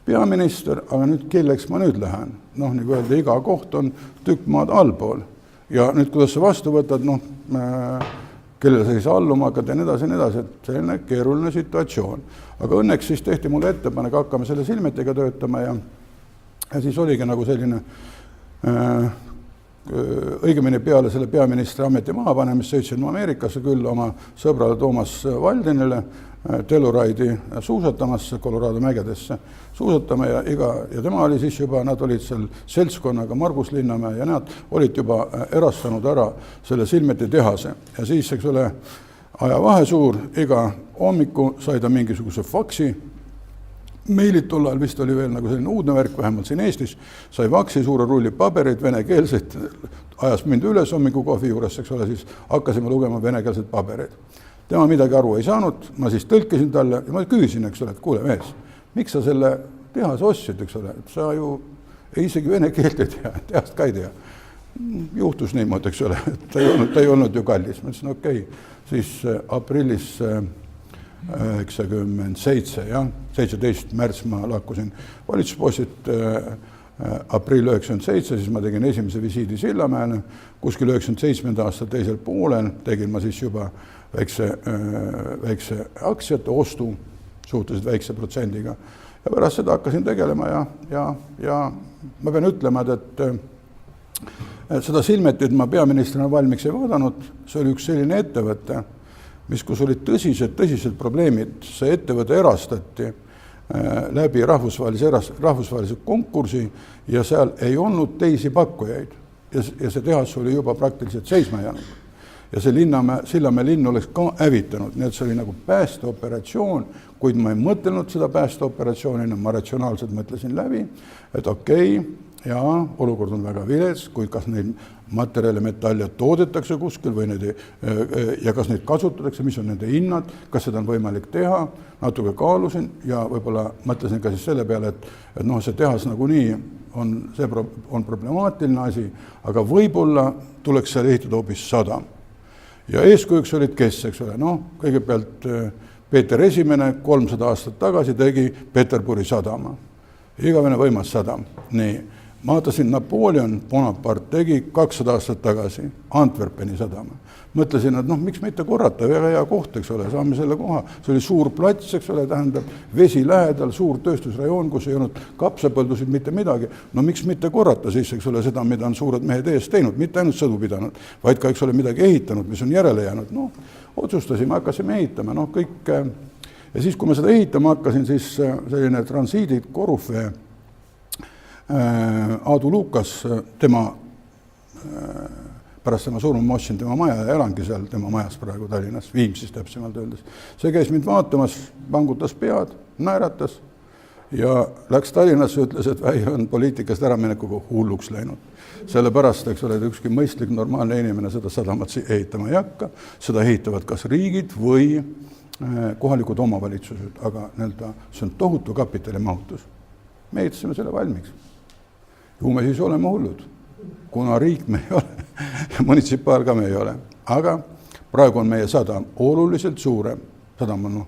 peaminister, aga nüüd kelleks ma nüüd lähen? Nagu öelda, iga koht on tükk maad allpool. Ja nüüd, kuidas sa vastu võtad, kellele sa siis alluma hakkad ja nii edasi, et selline keeruline situatsioon. Aga õnneks siis tehti mulle ettepanek, hakkame selle Silmetiga töötama ja siis oligi nagu selline õigemini peale selle peaministri ameti mahapanemist sõitsin Ameerikasse küll oma sõbrale Toomas Valdenile Telluride'i suusatamasse, Colorado mägedesse suusatama ja tema oli siis juba, nad olid seal seltskonnaga Margus Linnamäe ja nad olid juba erastanud ära selle Silmeti tehase ja siis, eks ole, aja vahe suur, iga hommiku sai ta mingisuguse faksi, meilid tol ajal vist oli veel nagu selline uudne värk, vähemalt siin Eestis, sai vaksi suure rulli pabereid, venekeelseid, ajas mind üles hommiku kohvi juures, eks ole, siis hakkasime lugema venekeelseid pabereid. Tema midagi aru ei saanud, ma siis tõlkisin talle ja ma küsisin, eks ole, et kuule mees, miks sa selle tehase ostsid, eks ole, et sa ju isegi vene keelt ei tea, tehast ka ei tea. Juhtus niimoodi, eks ole, et ta ei olnud ju kallis. Ma ütlesin, okei, siis aprillis 97, 17. märts ma lahkusin valitsuspostit, aprill 97, siis ma tegin esimese visiidi Sillamäele, kuskil 97. aasta teisel poolel tegin ma siis juba väikse aktsiate ostu, suhteliselt väikse protsendiga ja pärast seda hakkasin tegelema ja ma pean ütlema, et seda Silmetit ma peaministrina valmiks ei vaadanud, see oli üks selline ettevõte, mis kus olid tõsised probleemid, see ettevõte erastati läbi rahvusvahelise konkursi ja seal ei olnud teisi pakkujaid ja see tehas oli juba praktiliselt seisma jäänud. ja see Sillamäe linn oleks ka hävitanud, nii et see oli nagu päästeoperatsioon, kuid ma ei mõtelnud seda päästeoperatsioonina, ma ratsionaalselt mõtlesin läbi, et okei, jaa, olukord on väga vilets, kuid kas neid materjale, metalle toodetakse kuskil või need, ja kas neid kasutatakse, mis on nende hinnad, kas seda on võimalik teha, natuke kaalusin ja võib-olla mõtlesin ka siis selle peale, et noh, see tehas nagunii on problemaatiline asi, aga võib-olla tuleks seal ehitada hoopis sadam. Ja eeskujuks olid kes, eks ole, noh, kõigepealt Peeter I 300 aastat tagasi tegi Peterburi sadama. Igavene võimas sadam. Nii, maatasin Napoleon Bonaparte tegi 200 aastat tagasi Antwerpeni sadama. Mõtlesin, et noh, miks mitte korrata, väga hea koht, eks ole, saame selle koha. See oli suur plats, eks ole, tähendab vesi lähedal, suur tööstusrajoon, kus ei olnud kapsapõldusid mitte midagi. No miks mitte korrata siis, eks ole, seda, mida on suured mehed ees teinud, mitte ainult sõdu pidanud, vaid ka, eks ole, midagi ehitanud, mis on järele jäänud. No, otsustasime, hakkasime ehitama, noh, kõik. Ja siis, kui ma seda ehitama hakkasin, siis selline transiidid korufee Aadu Lukas, tema pärast tema surma ma ostsin tema maja ja elangi seal tema majas praegu Tallinnas, Viimsis täpsemalt öeldes. See käis mind vaatamas, vangutas pead, naeratas ja läks Tallinnasse, ütles, et vähi on poliitikast äraminekuga hulluks läinud. Sellepärast, eks ole, et ükski mõistlik normaalne inimene seda sadamat ehitama ei hakka, seda ehitavad kas riigid või kohalikud omavalitsused, aga see on tohutu kapitalimahutus. Me ehitasime selle valmiks. Ju me siis oleme hullud, kuna riik me ei ole, munitsipaal ka me ei ole. Aga praegu on meie sadam oluliselt suurem. Sadam on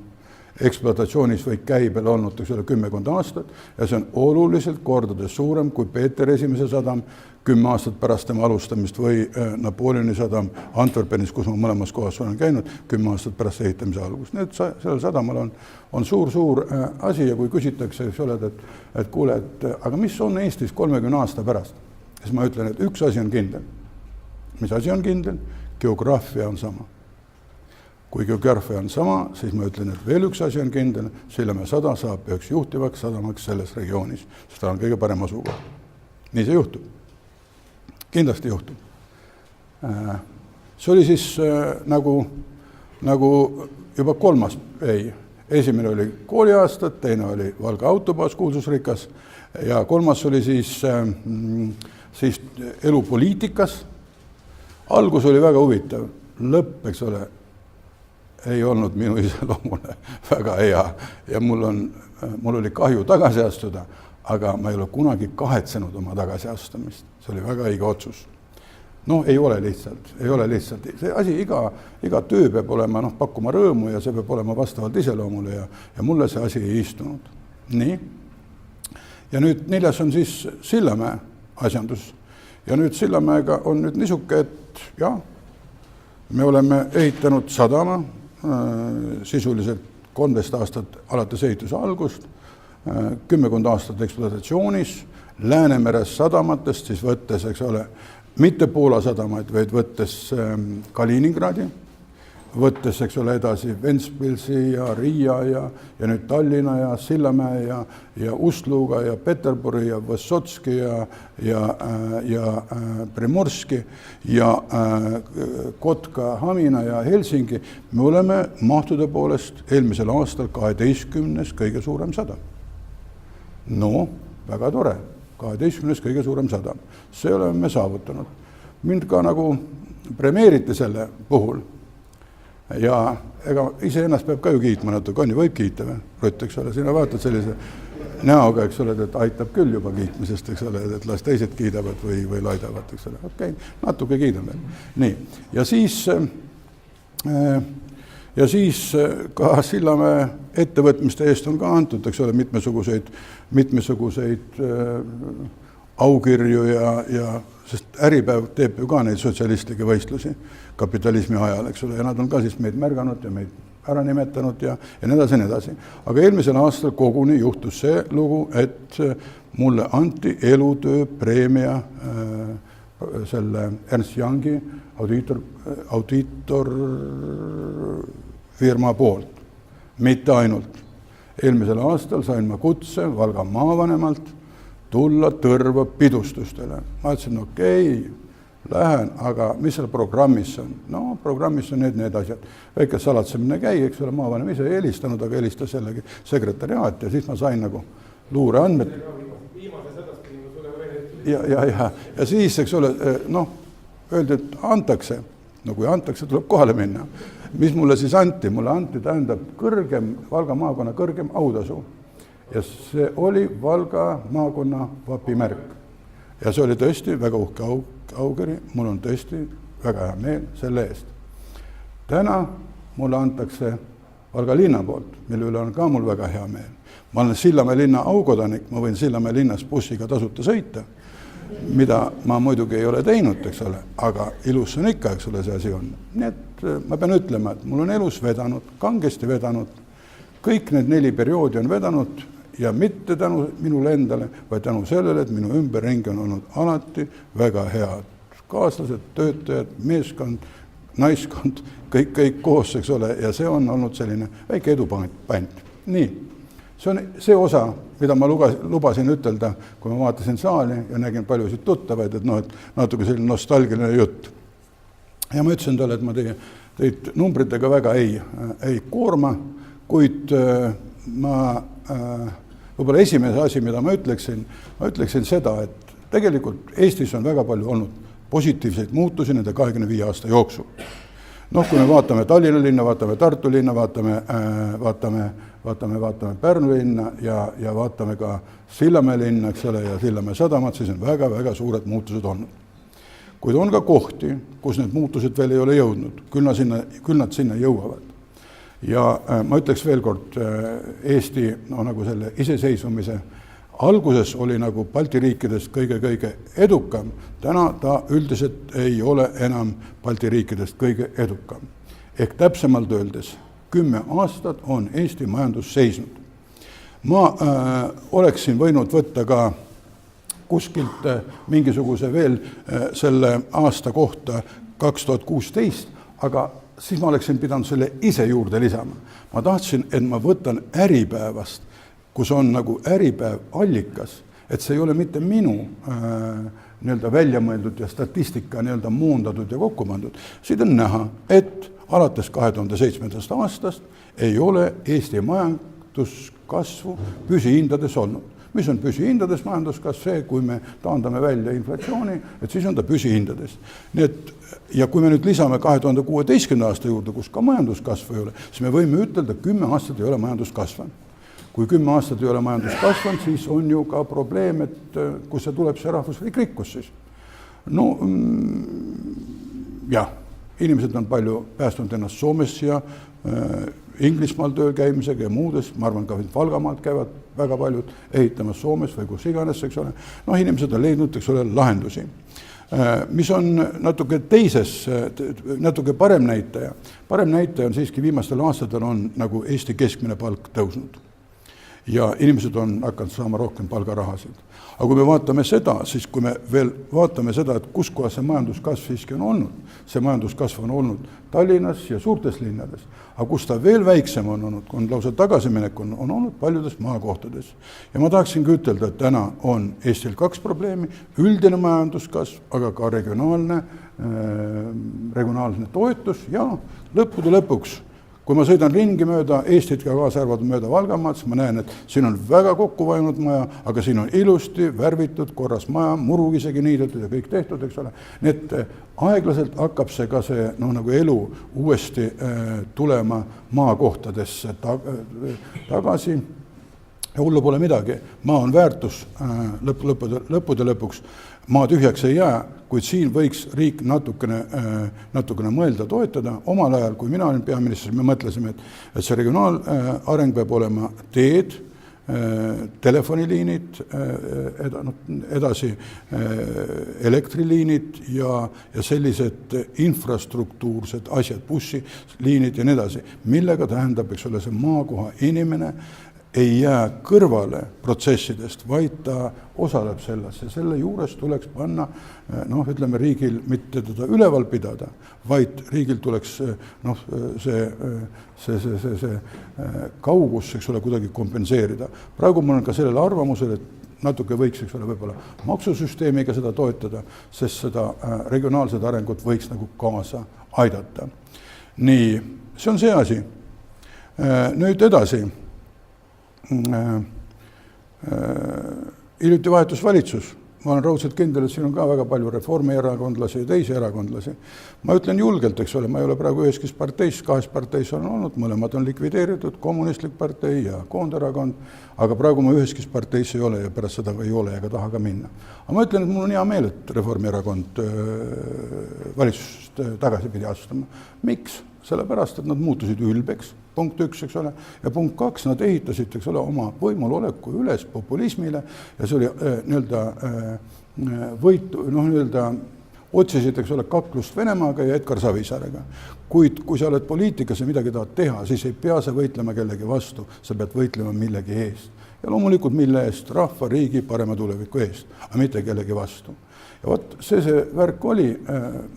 ekspluatatsioonis või käibel olnud 10 aastat ja see on oluliselt kordades suurem kui Peeter I sadam 10 aastat pärast tema alustamist või Napoleoni sadam Antwerpenis, kus ma mõlemas kohas olen käinud 10 aastat pärast ehitamise algust. Nüüd sellel sadamal on suur asi ja kui küsitakse, et kuule, aga mis on Eestis 30 aasta pärast? Siis ma ütlen, et üks asi on kindel. Mis asi on kindel? Geograafia on sama. Kui geograafia on sama, siis ma ütlen, et veel üks asi on kindel, Sillamäe sada saab üheks juhtivaks sadamaks selles regioonis, sest ta on kõige parem asukoht. Nii see juhtub. Kindlasti juhtub. See oli siis nagu juba kolmas, esimene oli kooliaastad, teine oli Valga autobaas, kuulsusrikas ja kolmas oli siis elu poliitikas. Algus oli väga huvitav, lõpp, eks ole, ei olnud minu iseloomune väga hea ja mul oli kahju tagasi astuda, aga ma ei ole kunagi kahetsenud oma tagasiastumist. See oli väga õige otsus. No ei ole lihtsalt. See asi, iga töö peab olema pakkuma rõõmu ja see peab olema vastavalt iseloomule ja mulle see asi ei istunud. Nii. Ja nüüd 4. on siis Sillamäe asjandus. Ja nüüd Sillamäega on nüüd niisuke, et jah, me oleme ehitanud sadama, sisuliselt 13 aastat alates ehituse algust, 10 aastat ekspluatatsioonis, Läänemeres sadamatest, siis võttes, eks ole, mitte Poola sadamaid, vaid võttes Kaliningradi, võttes, eks ole, edasi Ventspilsi ja Riia ja nüüd Tallinna ja Sillamäe ja Ustluga ja Peterburi ja Võssotski ja Primorski ja Kotka, Hamina ja Helsingi. Me oleme mahtude poolest eelmisel aastal 12. kõige suurem sadam. No, väga tore. 12. kõige suurem sadam. See oleme me saavutanud. Mind ka nagu premeeriti selle puhul. Ja ega ise ennast peab ka ju kiitma natuke, on ju, võib kiita või? Rutt, eks ole, sina vaatad sellise näoga, eks ole, et aitab küll juba kiitmisest, eks ole, et las teised kiidavad või laidavad, eks ole. Okei, natuke kiidan veel. Nii, ja siis ka Sillamäe ettevõtmiste eest on ka antud, eks ole, mitmesuguseid aukirju ja sest Äripäev teeb ju ka neid sotsialistlikke võistlusi kapitalismi ajal, eks ole, ja nad on ka siis meid märganud ja meid ära nimetanud ja nii edasi. Aga eelmisel aastal koguni juhtus see lugu, et mulle anti elutöö preemia selle Ernst Youngi audiitorfirma poolt. Mitte ainult. Eelmisel aastal sain ma kutse Valga maavanemalt tulla Tõrva pidustustele. Ma ütlesin, okei, lähen, aga mis seal programmis on? No programmis on need asjad. Väike salatsemine käi, eks ole, maavanem ise ei helistanud, aga helistas jällegi sekretäriaat ja siis ma sain nagu luureandmed. Ja siis, eks ole, öeldi, et antakse. No kui antakse, tuleb kohale minna. Mis mulle siis anti? Mulle anti tähendab Valga maakonna kõrgem autasu. Ja see oli Valga maakonna vapimärk. Ja see oli tõesti väga uhke aukiri. Mul on tõesti väga hea meel selle eest. Täna mulle antakse Valga linna poolt, mille üle on ka mul väga hea meel. Ma olen Sillamäe linna aukodanik, ma võin Sillamäe linnas bussiga tasuta sõita, mida ma muidugi ei ole teinud, eks ole, aga ilus on ikka, eks ole, see asi on. Nii et ma pean ütlema, et mul on elus vedanud, kangesti vedanud, kõik need 4 perioodi on vedanud ja mitte tänu minule endale, vaid tänu sellele, et minu ümberringi on olnud alati väga head kaaslased, töötajad, meeskond, naiskond, kõik koos, eks ole, ja see on olnud selline väike edupant. Nii, see on see osa, mida ma lubasin ütelda, kui ma vaatasin saali ja nägin paljusid tuttavaid, et natuke selline nostalgiline jutt. Ja ma ütlesin talle, et ma teid numbritega väga ei koorma, kuid ma võib-olla esimese asi, mida ma ütleksin seda, et tegelikult Eestis on väga palju olnud positiivseid muutusi nende 25 aasta jooksul. Kui me vaatame Tallinna linna, vaatame Tartu linna, vaatame Pärnu linna ja vaatame ka Sillamäe linna, eks ole, ja Sillamäe sadamat, siis on väga-väga suured muutused olnud. Kuid on ka kohti, kus need muutused veel ei ole jõudnud, küll nad sinna jõuavad. Ja ma ütleks veel kord, Eesti nagu selle iseseisvumise alguses oli nagu Balti riikidest kõige edukam. Täna ta üldiselt ei ole enam Balti riikidest kõige edukam. Ehk täpsemalt öeldes, 10 aastat on Eesti majandus seisnud. Ma oleksin võinud võtta ka kuskilt mingisuguse veel selle aasta kohta 2016, aga siis ma oleksin pidanud selle ise juurde lisama. Ma tahtsin, et ma võtan Äripäevast, kus on nagu Äripäev allikas, et see ei ole mitte minu välja mõeldud ja statistika muundatud ja kokku pandud. Siit on näha, et alates 2007. aastast ei ole Eesti majanduskasvu püsihindades olnud. Mis on püsihindades majanduskasv? See, kui me taandame välja inflatsiooni, et siis on ta püsihindades. Ja kui me nüüd lisame 2016. aasta juurde, kus ka majanduskasvu ei ole, siis me võime ütelda, 10 aastat ei ole majanduskasvanud. Kui 10 aastat ei ole majanduskasvanud, siis on ju ka probleem, et kus see tuleb see rahvuslik rikkus siis. Jah, inimesed on palju päästunud ennast Soomes ja Inglismaal tööl käimisega ja muudes, ma arvan ka Valgamaalt käivad väga paljud ehitamas Soomes või kus iganes, eks ole. Inimesed on leidnud, eks ole, lahendusi. Mis on natuke natuke parem näitaja. Parem näitaja on siiski viimastel aastatel on nagu Eesti keskmine palk tõusnud. Ja inimesed on hakanud saama rohkem palgarahasid. Aga kui me vaatame seda, siis kui me veel vaatame seda, et kus kohas see majanduskasv siiski on olnud, see majanduskasv on olnud Tallinnas ja suurtes linnades, aga kus ta veel väiksem on olnud, kui on lausa tagasiminek, on olnud paljudes maakohtades. Ja ma tahaksingi ütelda, et täna on Eestil 2 probleemi, üldine majanduskasv, aga ka regionaalne toetus ja lõppude lõpuks, kui ma sõidan ringi mööda Eestit ka kaasa arvatud mööda Valgamaad, siis ma näen, et siin on väga kokku vajunud maja, aga siin on ilusti värvitud korras maja, muru isegi niidetud ja kõik tehtud, eks ole. Nii et aeglaselt hakkab see ka see nagu elu uuesti tulema maakohtadesse tagasi. Ja hullu pole midagi. Maa on väärtus lõppude lõpuks. Maa tühjaks ei jää, kuid siin võiks riik natukene mõelda, toetada. Omal ajal, kui mina olin peaminister, me mõtlesime, et see regionaalareng peab olema teed, telefoniliinid, edasi elektriliinid ja sellised infrastruktuursed asjad, bussiliinid ja nii edasi, millega tähendab, eks ole, see maakoha inimene ei jää kõrvale protsessidest, vaid ta osaleb sellesse. Selle juures tuleks panna, ütleme riigil mitte teda üleval pidada, vaid riigil tuleks see kaugus, eks ole, kuidagi kompenseerida. Praegu ma olen ka sellele arvamusel, et natuke võiks, eks ole, võib-olla maksusüsteemiga seda toetada, sest seda regionaalset arengut võiks nagu kaasa aidata. Nii, see on see asi. Nüüd edasi. Hiljuti vahetus valitsus. Ma olen raudselt kindel, et siin on ka väga palju reformierakondlasi ja teisi erakondlasi. Ma ütlen julgelt, eks ole, ma ei ole praegu üheski parteis, 2 parteis on olnud, mõlemad on likvideeritud, kommunistlik partei ja Koonderakond, aga praegu ma üheski parteis ei ole ja pärast seda ei ole ega taha ka minna. Aga ma ütlen, et mul on hea meel, et Reformierakond valitsust tagasi pidi astuma. Miks? Sellepärast, et nad muutusid ülbeks, punkt 1, eks ole, ja punkt 2, nad ehitasid, eks ole, oma võimul oleku üles populismile ja see oli võitu, otsisid, eks ole, kaklust Venemaaga ja Edgar Savisaarega. Kuid kui sa oled poliitikas ja midagi tahad teha, siis ei pea sa võitlema kellegi vastu, sa pead võitlema millegi eest. Ja loomulikult mille eest, rahva, riigi, parema tuleviku eest, aga mitte kellegi vastu. Ja vot see värk oli,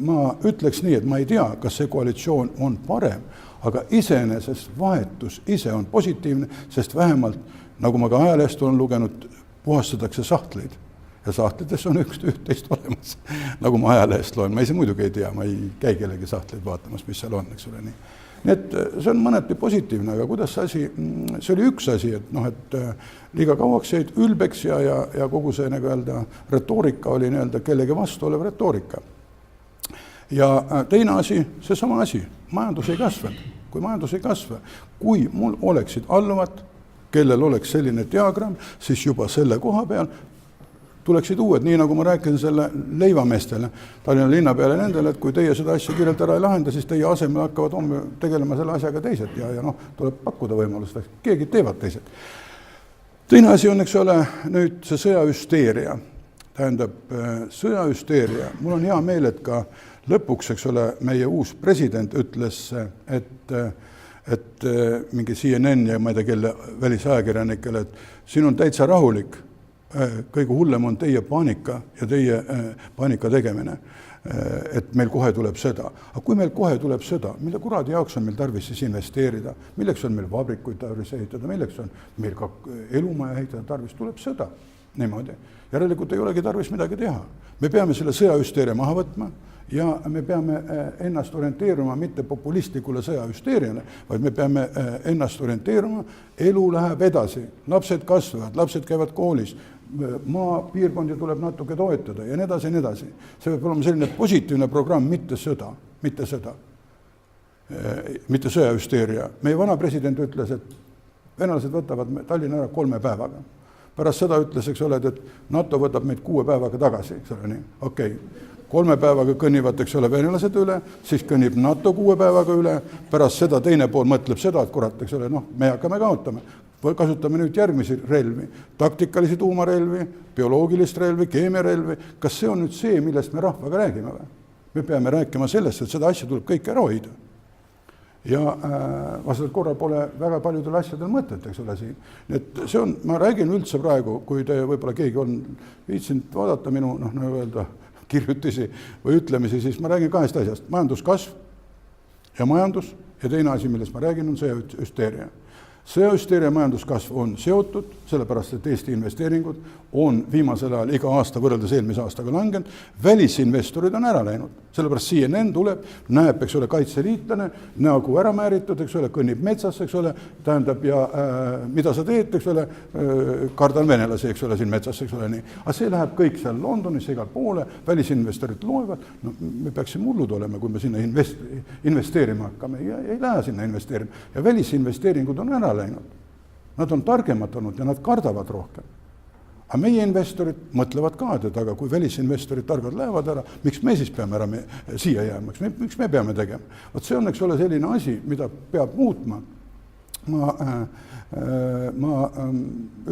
ma ütleks nii, et ma ei tea, kas see koalitsioon on parem, aga iseenesest vahetus ise on positiivne, sest vähemalt, nagu ma ka ajalehest olen lugenud, puhastatakse sahtleid. Ja sahtlites on üht-teist olemas, nagu ma ajalehest loen. Ma ise muidugi ei tea, ma ei käi kellegi sahtleid vaatamas, mis seal on, eks ole nii. Nii et see on mõneti positiivne, aga kuidas see oli üks asi, et liiga kauaks jäid ülbeks ja kogu see retoorika oli kellegi vastu olev retoorika. Ja teine asi, see sama asi, majandus ei kasva. Kui majandus ei kasva, kui mul oleksid alluvad, kellel oleks selline diagramm, siis juba selle koha peal tuleksid uued, nii nagu ma rääkisin selle leivameestele, Tallinna linna peale nendele, et kui teie seda asja kirjalt ära ei lahenda, siis teie asemel hakkavad homme tegelema selle asjaga teised ja tuleb pakkuda võimalust, et keegi teevad teised. Teine asi on, eks ole, nüüd see sõjahüsteeria. Tähendab, sõjahüsteeria. Mul on hea meel, et ka lõpuks, eks ole, meie uus president ütles, et mingi CNN ja ma ei tea kelle välisajakirjanikele, et siin on täitsa rahulik. Kõige hullem on teie paanika ja teie paanika tegemine, et meil kohe tuleb sõda. Aga kui meil kohe tuleb sõda, mille kuradi jaoks on meil tarvis siis investeerida, milleks on meil vabrikuid tarvis ehitada, milleks on meil ka elumaja ehitada tarvis, tuleb sõda niimoodi. Järelikult ei olegi tarvis midagi teha. Me peame selle sõjahüsteeria maha võtma ja me peame ennast orienteeruma mitte populistlikule sõjahüsteeriale, vaid me peame ennast orienteeruma, elu läheb edasi, lapsed kasvavad, lapsed käivad koolis, maapiirkondi tuleb natuke toetada ja nii edasi ja nii edasi. See peab olema selline positiivne programm, mitte sõda, mitte sõjahüsteeria. Meie vana president ütles, et venelased võtavad Tallinna ära 3 päevaga. Pärast seda ütles, eks ole, et NATO võtab meid 6 päevaga tagasi, eks ole nii, okei. 3 päevaga kõnnivad, eks ole, venelased üle, siis kõnnib NATO 6 päevaga üle, pärast seda teine pool mõtleb seda, et kurat, eks ole, me hakkame kaotama. Kasutame nüüd järgmisi relvi, taktikalisi tuumarelvi, bioloogilist relvi, keemiarelvi. Kas see on nüüd see, millest me rahvaga räägime või? Me peame rääkima sellest, et seda asja tuleb kõik ära hoida. Ja vastavalt korral pole väga paljudel asjadel mõtet, eks ole siin. Et see on, ma räägin üldse praegu, kui te võib-olla keegi on viitsinud vaadata minu, kirjutisi või ütlemisi, siis ma räägin 2 asjast. Majanduskasv ja majandus ja teine asi, millest ma räägin, on sõjahüsteeria. Sõjahüsteeria majanduskasv on seotud, sellepärast, et Eesti investeeringud on viimasel ajal iga aasta võrreldes eelmise aastaga langenud, välisinvestorid on ära läinud, sellepärast CNN tuleb, näeb, eks ole, kaitseliitlane, näogu ära määritud, eks ole, kõnnib metsas, eks ole, tähendab, ja mida sa teed, eks ole, kardan venelasi, eks ole, siin metsas, eks ole, nii. Aga see läheb kõik seal Londonisse igal poole, välisinvestorid loevad, me peaksime hullud olema, kui me sinna investeerima hakkame, ei lähe sinna investeerima. Ja välisinvesteeringud on ära läinud. Nad on targemad olnud ja nad kardavad rohkem. Aga meie investorid mõtlevad ka, et aga kui välisinvestorid targad lähevad ära, miks me siis peame ära siia jääma, miks me peame tegema? Vot see on, eks ole, selline asi, mida peab muutma. Ma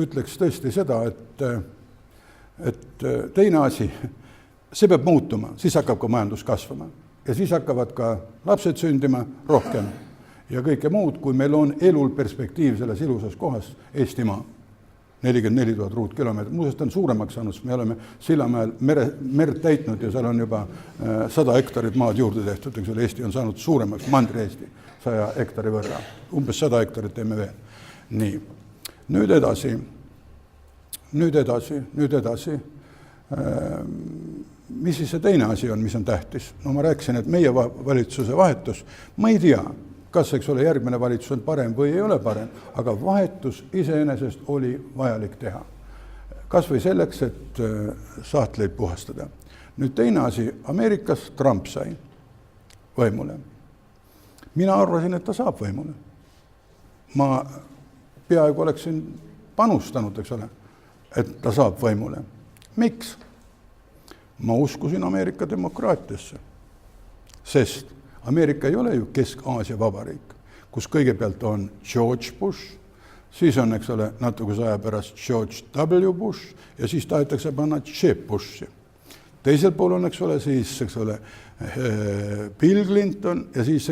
ütleks tõesti seda, et teine asi, see peab muutuma, siis hakkab ka majandus kasvama ja siis hakkavad ka lapsed sündima rohkem. Ja kõike muud, kui meil on elul perspektiiv selles ilusas kohas Eestimaa, 44 000 ruutkilomeetrit. Muuseas on suuremaks saanud, me oleme Sillamäel merd täitnud ja seal on juba 100 hektarit maad juurde tehtud, eks ole, Eesti on saanud suuremaks, Mandri-Eesti 100 hektari võrra, umbes 100 hektarit teeme veel. Nii, nüüd edasi. nüüd edasi. Mis siis see teine asi on, mis on tähtis? No ma rääkisin, et meie valitsuse vahetus, ma ei tea, kas järgmine valitsus on parem või ei ole parem, aga vahetus iseenesest oli vajalik teha. Kas või selleks, et sahtleid puhastada. Nüüd teine asi, Ameerikas Trump sai võimule. Mina arvasin, et ta saab võimule. Ma peaaegu oleksin panustanud, et ta saab võimule. Miks? Ma uskusin Ameerika demokraatiasse, sest Ameerika ei ole ju Kesk-Aasia vabariik, kus kõigepealt on George Bush, siis on, natukese aja pärast George W. Bush ja siis tahetakse panna Jeb Bushi. Teisel pool on, siis, Bill Clinton ja siis,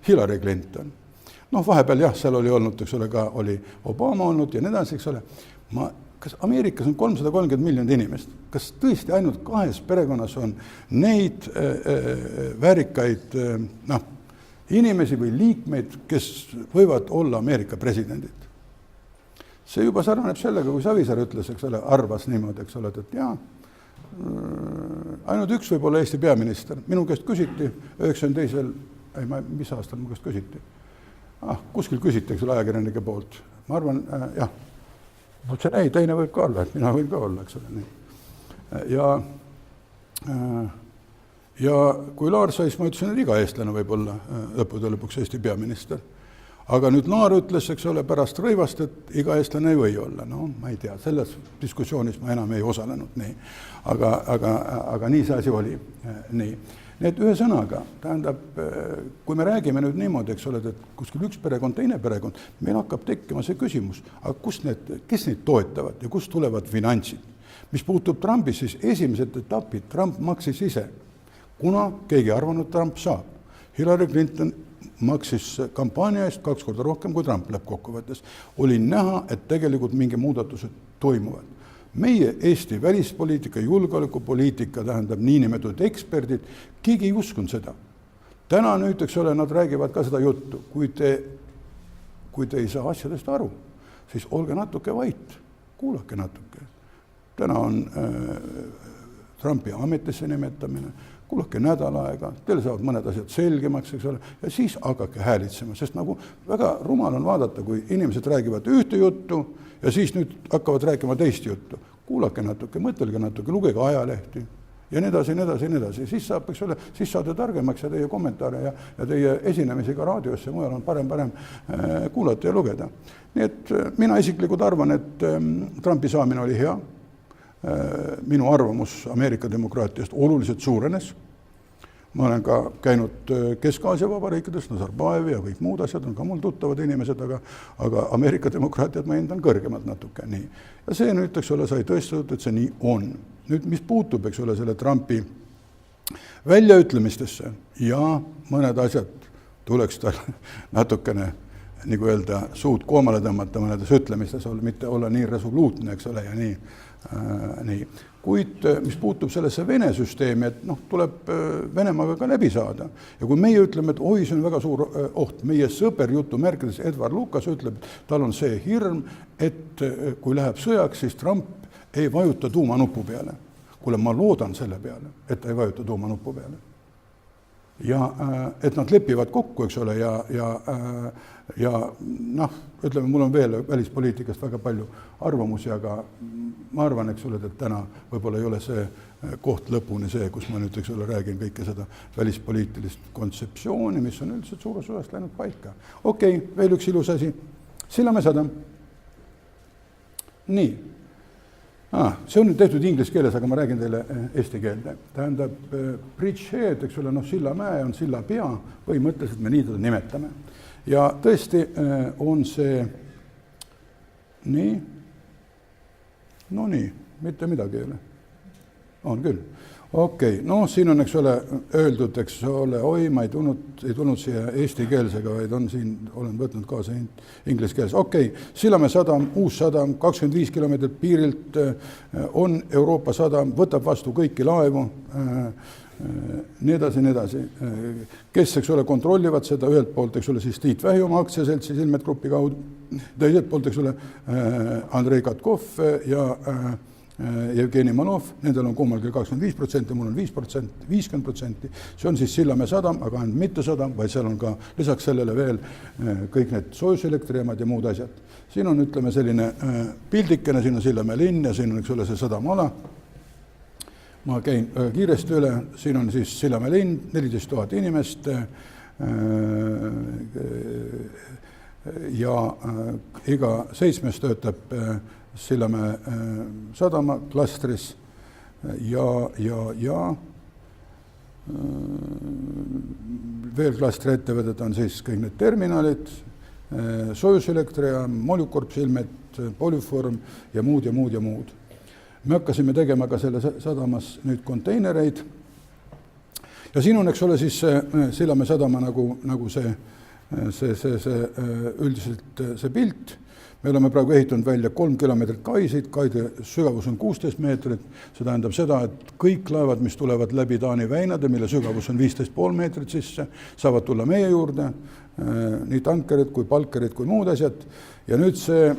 Hillary Clinton. Vahepeal seal oli olnud, ka oli Obama olnud ja nii edasi, kas Ameerikas on 330 miljonit inimest? Kas tõesti ainult 2 perekonnas on neid väärikaid inimesi või liikmeid, kes võivad olla Ameerika presidendid? See juba sarnaneb sellega, kui Savisaar ütles, arvas niimoodi, et jaa, ainult üks võib olla Eesti peaminister. Minu käest küsiti 92. Mis aastal mu käest küsiti? Kuskil küsiti, ajakirjanike poolt. Ma arvan, jah. Mõtlesin, ei, teine võib ka olla, et mina võin ka olla, Ja kui Laar sai, ma ütlesin, et iga eestlane võib olla lõpuks Eesti peaminister. Aga nüüd Laar ütles, pärast Rõivast, et iga eestlane ei või olla. Ma ei tea, selles diskussioonis ma enam ei osalenud. Nii. Aga nii see asi oli. Nii. Nii et ühe sõnaga, tähendab, kui me räägime nüüd niimoodi, et kuskil üks perekond, teine perekond, meil hakkab tekkima see küsimus, aga kes neid toetavad ja kust tulevad finantsid? Mis puutub Trumpis, siis esimesed etapid Trump maksis ise, kuna keegi arvanud, Trump saab. Hillary Clinton maksis kampaania eest 2 korda rohkem kui Trump lõppkokkuvõttes. Oli näha, et tegelikult mingi muudatused toimuvad. Meie Eesti välispoliitika, julgeolekupoliitika, tähendab niinimetatud eksperdid, keegi ei uskunud seda. Täna nüüd, nad räägivad ka seda juttu. Kui te ei saa asjadest aru, siis olge natuke vait, kuulake natuke. Täna on Trumpi ametisse nimetamine, kuulake nädal aega, teil saavad mõned asjad selgemaks, ja siis hakake häälitsema, sest nagu väga rumal on vaadata, kui inimesed räägivad ühte juttu ja siis nüüd hakkavad rääkima teist juttu. Kuulake natuke, mõtelge natuke, lugege ajalehti ja nii edasi. Siis saate targemaks ja teie kommentaare ja teie esinemisi ka raadiosse mujal on parem kuulata ja lugeda. Nii et mina isiklikult arvan, et Trumpi saamine oli hea. Minu arvamus Ameerika demokraatiast oluliselt suurenes. Ma olen ka käinud Kesk-Aasia vabariikides, Nazarbayev ja kõik muud asjad on ka mul tuttavad inimesed, aga Ameerika demokraatiat ma hindan kõrgemalt natuke. Nii. Ja see nüüd, sai tõestatud, et see nii on. Nüüd, mis puutub, selle Trumpi väljaütlemistesse ja mõned asjad tuleks tal natukene, nagu öelda, suud koomale tõmmata mõnedes ütlemistes, mitte olla nii resoluutne, ja nii. Kuid mis puutub sellesse Vene süsteemi, et tuleb Venemaaga ka läbi saada. Ja kui meie ütleme, et oi, see on väga suur oht, meie sõber jutumärkides Edward Lucas ütleb, tal on see hirm, et kui läheb sõjaks, siis Trump ei vajuta tuumanupu peale. Kuule, ma loodan selle peale, et ta ei vajuta tuumanupu peale. Ja et nad lepivad kokku, ja ütleme, mul on veel välispoliitikast väga palju arvamusi, aga ma arvan, et täna võib-olla ei ole see koht lõpuni see, kus ma nüüd räägin kõike seda välispoliitilist kontseptsiooni, mis on üldiselt suures osas läinud paika. Okei, veel üks ilus asi. Sillamäe sadam. Nii. See on nüüd tehtud inglise keeles, aga ma räägin teile eesti keelde. Tähendab, bridgehead, Sillamäe on sillapea, põhimõtteliselt me nii teda nimetame. Ja tõesti on see nii, mitte midagi ei ole. On küll. Okei, siin on, öeldud, oi, ma ei tulnud siia eesti keelsega, vaid on siin, olen võtnud kaasa inglise keeles. Okei, Sillamäe sadam, uus sadam, 25 kilomeetrit piirilt on Euroopa sadam, võtab vastu kõiki laevu nii edasi, nii edasi. Kes, eks ole, kontrollivad seda ühelt poolt, eks ole, siis Tiit Vähimaa aktsiaseltsi Silmet Grupi kaudu, teiselt poolt, eks ole, Andrei Katkov ja Jevgeni Manov, nendel on kummalgi 25%, mul on 5%, 50%. See on siis Sillamäe sadam, aga ainult mitte sadam, vaid seal on ka lisaks sellele veel kõik need soojuselektrijaamad ja muud asjad. Siin on, ütleme, selline pildikene, siin on Sillamäe linn ja siin on, eks ole, see sadamala. Ma käin kiiresti üle, siin on siis Sillamäe linn, 14 000 inimest ja iga 7 töötab Sillamäe sadama klastris ja veel klastri ettevõtted on siis kõik need terminalid, soojuselektrijaam, Moljukorp-Silmet, Polyform ja muud ja muud ja muud. Me hakkasime tegema ka selle sadamas nüüd konteinereid ja siin on, eks ole, siis Sillamäe sadama nagu see üldiselt see pilt. Me oleme praegu ehitanud välja 3 kilomeetrit kaisid, kaide sügavus on 16 meetrit, see tähendab seda, et kõik laevad, mis tulevad läbi Taani väinade, mille sügavus on 15,5 meetrit sisse, saavad tulla meie juurde, nii tankerid kui palkerid kui muud asjad. Ja nüüd see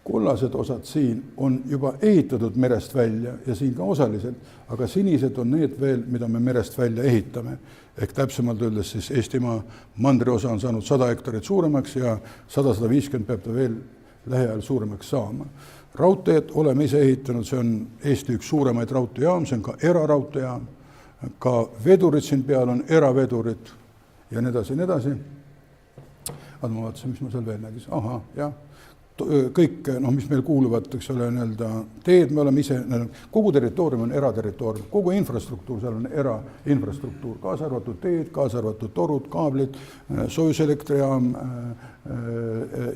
kollased osad siin on juba ehitatud merest välja ja siin ka osaliselt, aga sinised on need veel, mida me merest välja ehitame. Ehk täpsemalt öeldes siis Eestimaa mandriosa on saanud 100 hektarit suuremaks ja 100-150 peab ta veel lähiajal suuremaks saama. Raudteed oleme ise ehitanud, see on Eesti üks suuremaid raudteejaam, see on ka eraraudteejaam, ka vedurid siin peal on eravedurid ja nii edasi, nii edasi. Aga ma vaatasin, mis ma seal veel nägis. Aha, jah. Kõik, mis meil kuuluvad, eks ole, teed, me oleme ise, kogu territoorium on eraterritoorium, kogu infrastruktuur, seal on erainfrastruktuur, kaasa arvatud teed, kaasa arvatud torud, kaablid, soojuselektrijaam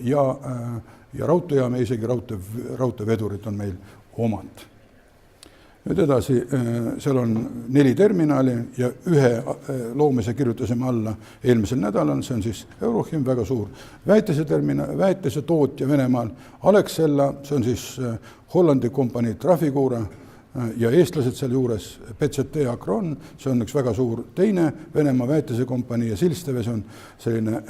ja raudteejaam ja isegi raudteevedurid on meil omand. Nüüd edasi, seal on 4 terminali ja 1 loomise kirjutasime alla eelmisel nädalal, see on siis Eurochim, väga suur väetise tootja Venemaal, Alexella, see on siis Hollandi kompanii Trafigura ja eestlased seal juures, PCT Akron, see on üks väga suur teine Venemaa väetisekompanii ja Silsteves on selline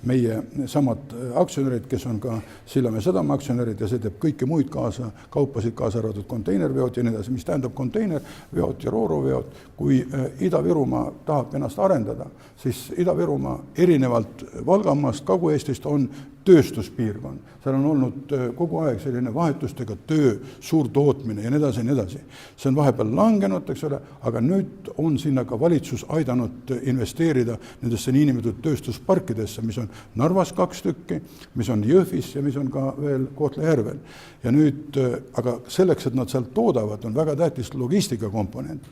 meie samad aktsionärid, kes on ka Sillamäe sadama aktsionärid ja see teeb kõiki muid kaupasid kaasa arvatud konteinerveod ja nii edasi, mis tähendab konteinerveod ja rooroveod. Kui Ida-Virumaa tahab ennast arendada, siis Ida-Virumaa erinevalt Valgamaast, Kagu-Eestist on tööstuspiirkond. Seal on olnud kogu aeg selline vahetustega töö, suur tootmine ja nii edasi ja nii edasi. See on vahepeal langenud, eks ole, aga nüüd on sinna ka valitsus aidanud investeerida nendesse niinimetatud tööstusparkidesse, mis on Narvas 2 tükki, mis on Jõhvis ja mis on ka veel Kohtla-Järvel. Ja nüüd, aga selleks, et nad sealt toodavad, on väga tähtis logistikakomponent.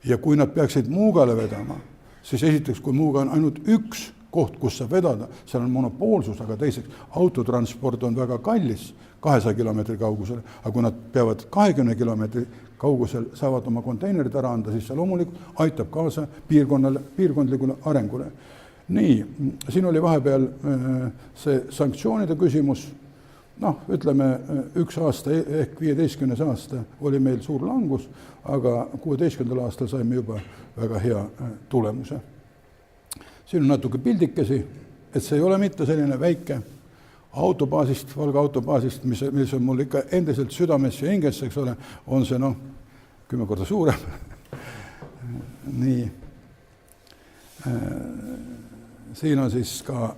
Ja kui nad peaksid Muugale vedama, siis esiteks, kui Muuga on ainult üks koht, kus saab vedada, seal on monopoolsus, aga teiseks autotransport on väga kallis 200 kilomeetri kaugusel, aga kui nad peavad 20 kilomeetri kaugusel saavad oma konteinerid ära anda, siis see loomulikult aitab kaasa piirkondlikule arengule. Nii, siin oli vahepeal see sanktsioonide küsimus, ütleme 1 aasta ehk 15. aasta oli meil suur langus, aga 16. aastal saime juba väga hea tulemuse. Siin on natuke pildikesi, et see ei ole mitte selline väike autobaasist, Valga autobaasist, mis on mul ikka endiselt südames ja hinges, eks ole, on see 10 korda suurem. Nii. Siin on siis ka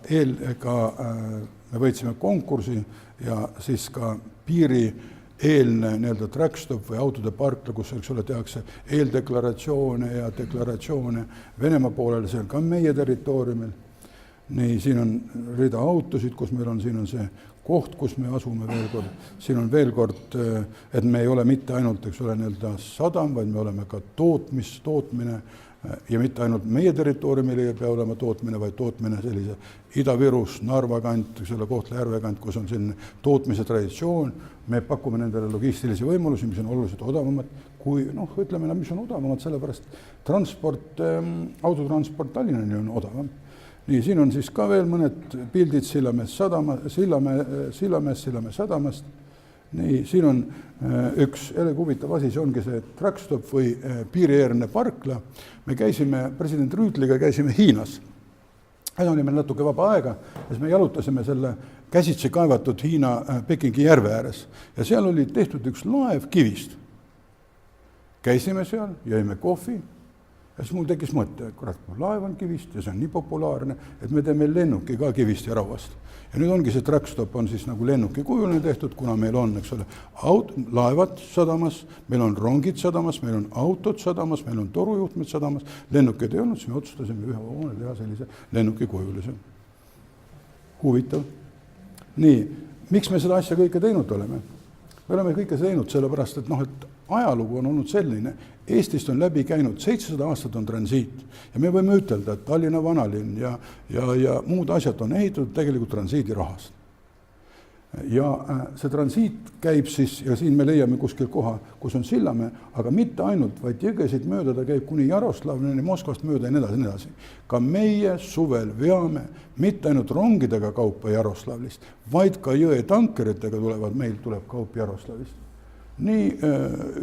me võitsime konkursi ja siis ka piirieelne trackstop või autode parkla, kus tehakse eeldeklaratsioone ja deklaratsioone Venemaa poolele, see on ka meie territooriumil. Nii, siin on rida autosid, kus meil on, siin on see koht, kus me asume veel kord. Siin on veel kord, et me ei ole mitte ainult sadam, vaid me oleme ka tootmine ja mitte ainult meie territooriumil ei pea olema tootmine, vaid tootmine sellise Ida-Virus, Narva kant, Kohtla-Järve kant, kus on selline tootmise traditsioon. Me pakume nendele logistilisi võimalusi, mis on oluliselt odavamad, kui ütleme, mis on odavamad, sellepärast autotransport Tallinnani on odavam. Nii, siin on siis ka veel mõned pildid Sillamäe sadamast. nii, siin on üks jällegi huvitav asi, see ongi see truckstop või piirieerne parkla. Me käisime president Rüütliga, käisime Hiinas. Aja oli meil natuke vaba aega, ja siis me jalutasime selle käsitsi kaevatud Hiina Pekingi järve ääres. Ja seal oli tehtud üks laev kivist. Käisime seal, jõime kohvi, ja siis mul tekkis mõte, et kurat, laev on kivist ja see on nii populaarne, et me teeme lennuki ka kivist ja rauast. Ja nüüd ongi see truckstop on siis nagu lennuki kujuline tehtud, kuna meil on, eks ole, laevad sadamas, meil on rongid sadamas, meil on autod sadamas, meil on torujuhtmed sadamas, lennukid ei olnud, siis me otsustasime ühe hoone teha sellise lennuki kujulise. Huvitav. Nii, miks me seda asja kõike teinud oleme? Me oleme kõike teinud sellepärast, et ajalugu on olnud selline, Eestist on läbi käinud 700 aastat on transiit ja me võime ütelda, et Tallinna vanalinn ja muud asjad on ehitatud tegelikult transiidi rahast. Ja see transiit käib siis, ja siin me leiame kuskil koha, kus on Sillamäe, aga mitte ainult, vaid jõgesid mööda ta käib kuni Jaroslavini, Moskvast mööda ja nii edasi. Ka meie suvel veame mitte ainult rongidega kaupa Jaroslavlist, vaid ka jõe tankeritega meil tuleb kaup Jaroslavist. Nii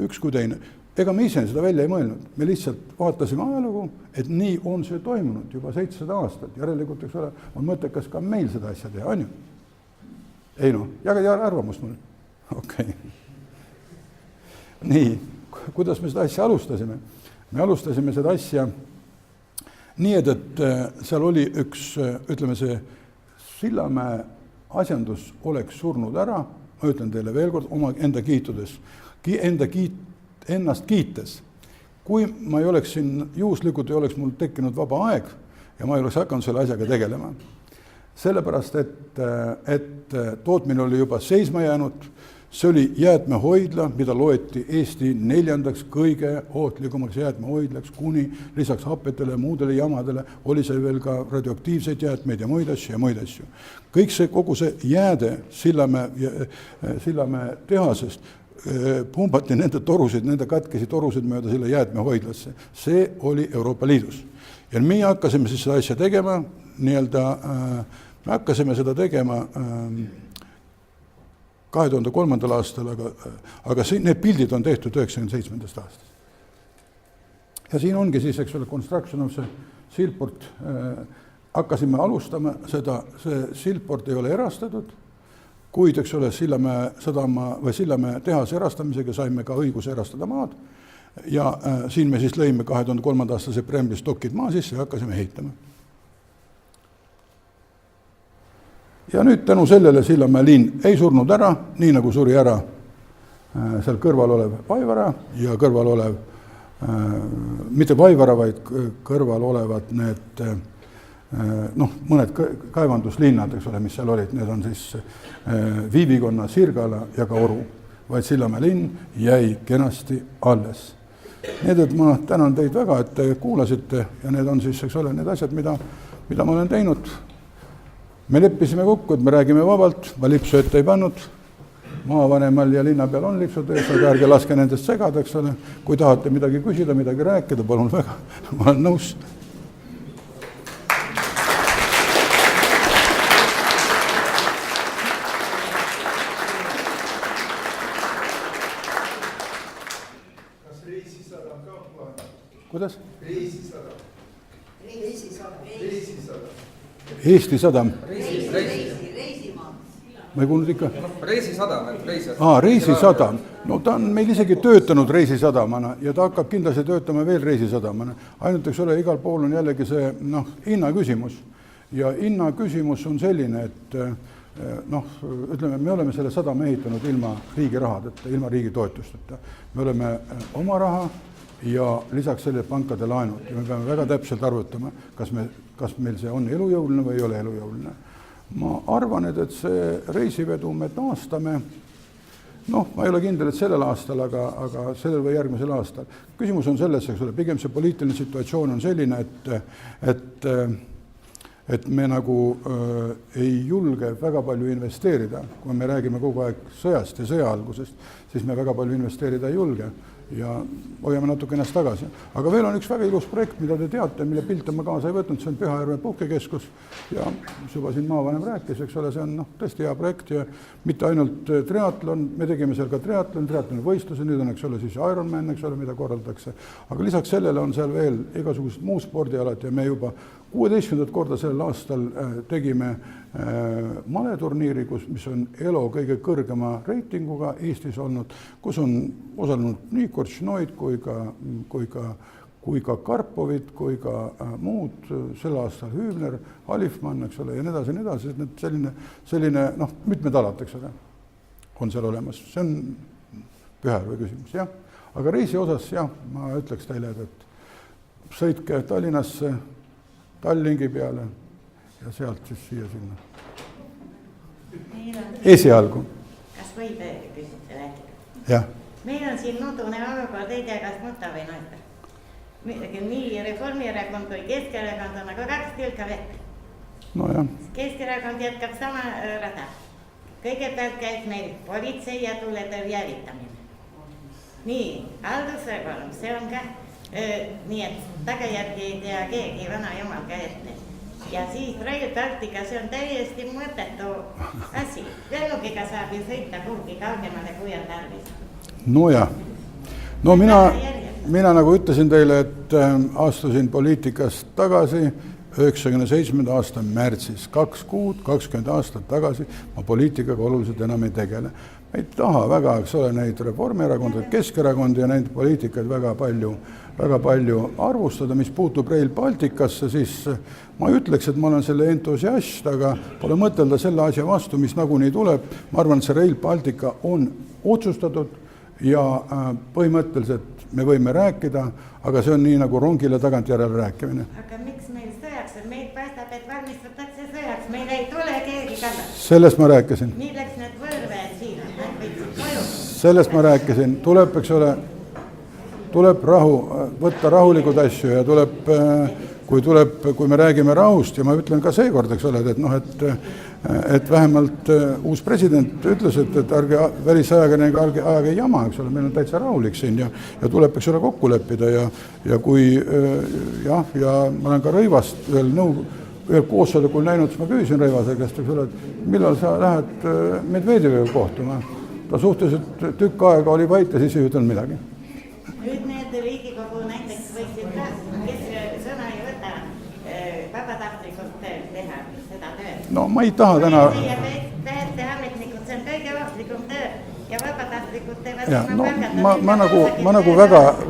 üks kui teine. Ega me ise seda välja ei mõelnud. Me lihtsalt vaatasime ajalugu, et nii on see toimunud juba 700 aastat. Järelikult, eks ole, on mõttekas ka meil seda asja teha, on ju? Ei noh, jaga arvamust mulle. Okei. Nii, kuidas me seda asja alustasime? Me alustasime seda asja nii, et seal oli üks, ütleme see Sillamäe asjandus oleks surnud ära, ma ütlen teile veel kord, oma enda kiitudes, ennast kiites. Kui ma ei oleks siin juhuslikult, ei oleks mul tekkinud vaba aeg ja ma ei oleks hakanud selle asjaga tegelema. Sellepärast, et tootmine oli juba seisma jäänud, see oli jäätmehoidla, mida loeti Eesti 4. kõige ohtlikumaks jäätmehoidlaks, kuni lisaks hapetele ja muudele jamadele oli see veel ka radioaktiivseid jäätmeid ja muid asju. Kõik see, kogu see jääde Sillamäe tehasest pumbati nende torusid, nende katkesi torusid mööda selle jäätmehoidlasse. See oli Euroopa Liidus. Ja me hakkasime siis seda asja tegema, me hakkasime seda tegema 2003. aastal, aga need pildid on tehtud 97. aastast. Ja siin ongi siis, eks ole, construction of see Silport. Hakkasime alustama seda, see Silport ei ole erastatud, kuid, eks ole, Sillamäe sadama või Sillamäe tehase erastamisega saime ka õiguse erastada maad ja siin me siis lõime 2003. aasta septembris dokid maa sisse ja hakkasime ehitama. Ja nüüd tänu sellele Sillamäe linn ei surnud ära, nii nagu suri ära seal kõrval olev Vaivara ja kõrval olev, mitte Vaivara, vaid kõrval olevad need mõned kaevanduslinnad, eks ole, mis seal olid, need on siis Viivikonna, Sirgala ja ka Oru, vaid Sillamäe linn jäi kenasti alles. Need, et ma tänan teid väga, et te kuulasite ja need on siis, eks ole, need asjad, mida ma olen teinud. Me leppisime kokku, et me räägime vabalt, ma lipsu ette ei pannud, maavanemal ja linna peal on lipsud ees, aga ärge laske nendest segada, eks ole. Kui tahate midagi küsida, midagi rääkida, palun väga, ma olen nõus. Kuidas? Eesti sadam. Ma ei kuulnud ikka. Reisisadam, Reisisadam. No ta on meil isegi töötanud reisisadamana ja ta hakkab kindlasti töötama veel reisisadamana. Ainult, eks ole, igal pool on jällegi see hinna küsimus. Ja hinna küsimus on selline, et ütleme, me oleme selle sadama ehitanud ilma riigi rahadeta, ilma riigi toetusteta. Me oleme oma raha ja lisaks selle pankade laenud ja me peame väga täpselt arvutama, kas meil see on elujõuline või ei ole elujõuline. Ma arvan, et see reisivedu me taastame, ma ei ole kindel, et sellel aastal, aga sellel või järgmisel aastal. Küsimus on selles, eks ole, pigem see poliitiline situatsioon on selline, et me nagu ei julge väga palju investeerida. Kui me räägime kogu aeg sõjast ja sõja algusest, siis me väga palju investeerida ei julge. ja hoiame natuke ennast tagasi. Aga veel on üks väga ilus projekt, mida te teate, mille pilte ma kaasa ei võtnud, see on Pühajärve puhkekeskus ja juba siin maavanem rääkis, eks ole, see on tõesti hea projekt ja mitte ainult triatlon, me tegime seal ka triatloni võistluse, nüüd on, eks ole, siis Ironman, eks ole, mida korraldatakse, aga lisaks sellele on seal veel igasugused muud spordialad ja me juba 16. korda sellel aastal tegime maleturniiri, mis on ELO kõige kõrgema reitinguga Eestis olnud, kus on osalenud nii Kortšnoid kui ka Karpovid, kui ka muud, sel aastal Hübner, Alifmann, eks ole, ja nii edasi, selline mitmed alad, eks ole, on seal olemas. See on Pühajärve küsimus, jah. Aga reisi osas, jah, ma ütleks teile, et sõitke Tallinnasse, Tallingi peale ja sealt siis siia sinna. Esialgu. Kas võib küsida rääkida? Jah. Meil on siin nudune olukord, ei tea, kas nutta või noita. Nii Reformierakond kui Keskerakond on nagu 2 tilka vett. No jah. Keskerakond jätkab sama rada. Kõigepealt käib meil politsei ja tuletõrje hävitamine. Nii, haldusreform, see on ka nii, et tagajärgi ei tea keegi, vana jumal ka ette. Ja siis Rail Baltica, see on täiesti mõttetu asi. Lennukiga saab ju sõita kuhugi kaugemale, kui on tarvis. No jah. No mina nagu ütlesin teile, et astusin poliitikast tagasi 97. aasta märtsis, 2 kuud, 20 aastat tagasi ma poliitikaga oluliselt enam ei tegele. Ei taha väga, eks ole, neid Reformierakond, Keskerakond ja neid poliitikaid väga palju arvustada, mis puutub Rail Balticasse, siis ma ei ütleks, et ma olen selle entusiast, aga pole mõtelda selle asja vastu, mis nagunii tuleb. Ma arvan, et see Rail Baltica on otsustatud ja põhimõtteliselt me võime rääkida, aga see on nii nagu rongile tagantjärele rääkimine. Aga miks meil sõjaks? Meil paistab, et valmistatakse sõjaks. Meil ei tule keegi kallast. Sellest ma rääkisin. Milleks need võõrväed siin on? Sellest ma rääkisin. Tuleb, eks ole, tuleb võtta rahulikud asju ja kui me räägime rahust ja ma ütlen ka seekord, eks ole, et vähemalt uus president ütles, et ärge välisajakirjaga ajage jama, eks ole, meil on täitsa rahulik siin ja tuleb, eks ole, kokku leppida ja kui ja ma olen ka Rõivast ühel koosolekul näinud, siis ma küsisin Rõivase käest, eks ole, et millal sa lähed Medvedjeviga kohtuma. Ta suhteliselt tükk aega oli vait ja siis ei ütelnud midagi. Nüüd need Riigikogu näiteks võiksid ka, kes sõna ei võta, vabatahtlikult teha seda tööd. No ma ei taha täna... Päästeametnikud, see on kõige ohtlikum töö ja vabatahtlikud teevad... Ma nagu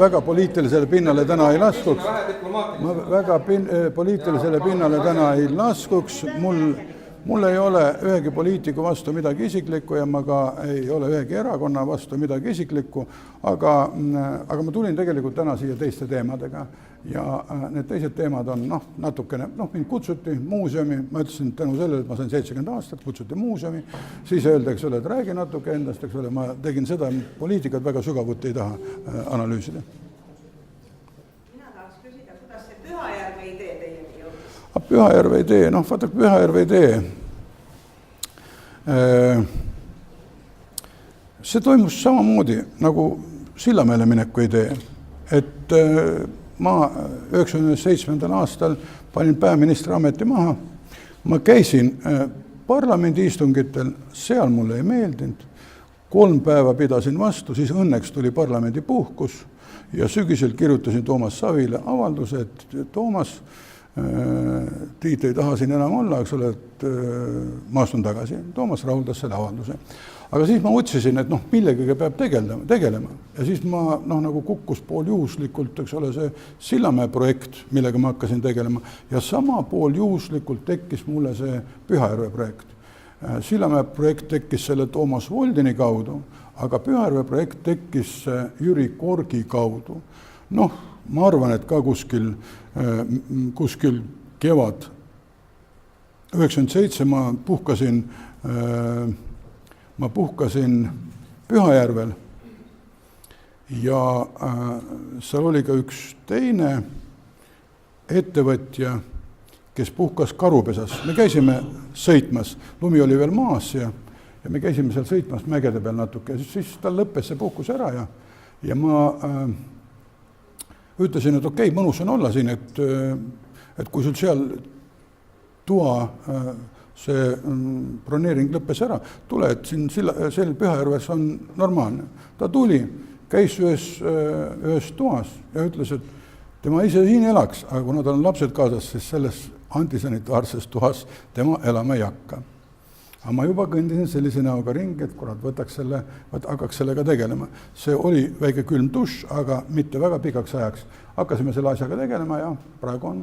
väga poliitilisele pinnale täna ei laskuks. Ma väga poliitilisele pinnale täna ei laskuks. Mul ei ole ühegi poliitiku vastu midagi isiklikku ja ma ka ei ole ühegi erakonna vastu midagi isiklikku, aga ma tulin tegelikult täna siia teiste teemadega ja need teised teemad on natukene, mind kutsuti muuseumi, ma ütlesin tänu sellele, et ma sain 70 aastat, kutsuti muuseumi, siis öelda, eks ole, et räägi natuke endast, eks ole, ma tegin seda, poliitikat väga sügavuti ei taha analüüsida. Mina tahaks küsida, kuidas see Pühajärve idee teieni jõudis? Pühajärve idee, vaata Pühajärve idee. See toimus samamoodi nagu Sillamäele mineku idee, et ma 97. aastal panin pääministri ameti maha, ma käisin parlamendi istungitel, seal mulle ei meeldinud, 3 päeva pidasin vastu, siis õnneks tuli parlamendi puhkus ja sügisel kirjutasin Toomas Savile avalduse, et Toomas, Tiit ei taha siin enam olla, eks ole, et ma astun tagasi. Toomas rahuldas selle avalduse. Aga siis ma otsisin, et millegagi peab tegelema. Ja siis ma nagu kukkus pool juhuslikult, eks ole, see Sillamäe projekt, millega ma hakkasin tegelema. Ja sama pool juhuslikult tekkis mulle see Pühajärve projekt. Sillamäe projekt tekkis selle Toomas Voldini kaudu, aga Pühajärve projekt tekkis Jüri Korgi kaudu. Ma arvan, et ka kuskil kevad 97 ma puhkasin Pühajärvel ja seal oli ka üks teine ettevõtja, kes puhkas Karupesas. Me käisime sõitmas, lumi oli veel maas ja me käisime seal sõitmas mägede peal natuke. Siis tal lõppes see puhkus ära ja ma ütlesin, et okei, mõnus on olla siin, et kui sul seal toa see broneering lõppes ära, tule, et siin sel Pühajärves on normaalne. Ta tuli, käis ühes toas ja ütles, et tema ise siin elaks, aga kuna tal on lapsed kaasas, siis selles antisanitaarses toas tema elama ei hakka. Aga ma juba kõndisin sellise näoga ringi, et kurat, hakkaks sellega tegelema. See oli väike külm dušš, aga mitte väga pikaks ajaks. Hakkasime selle asjaga tegelema ja praegu on.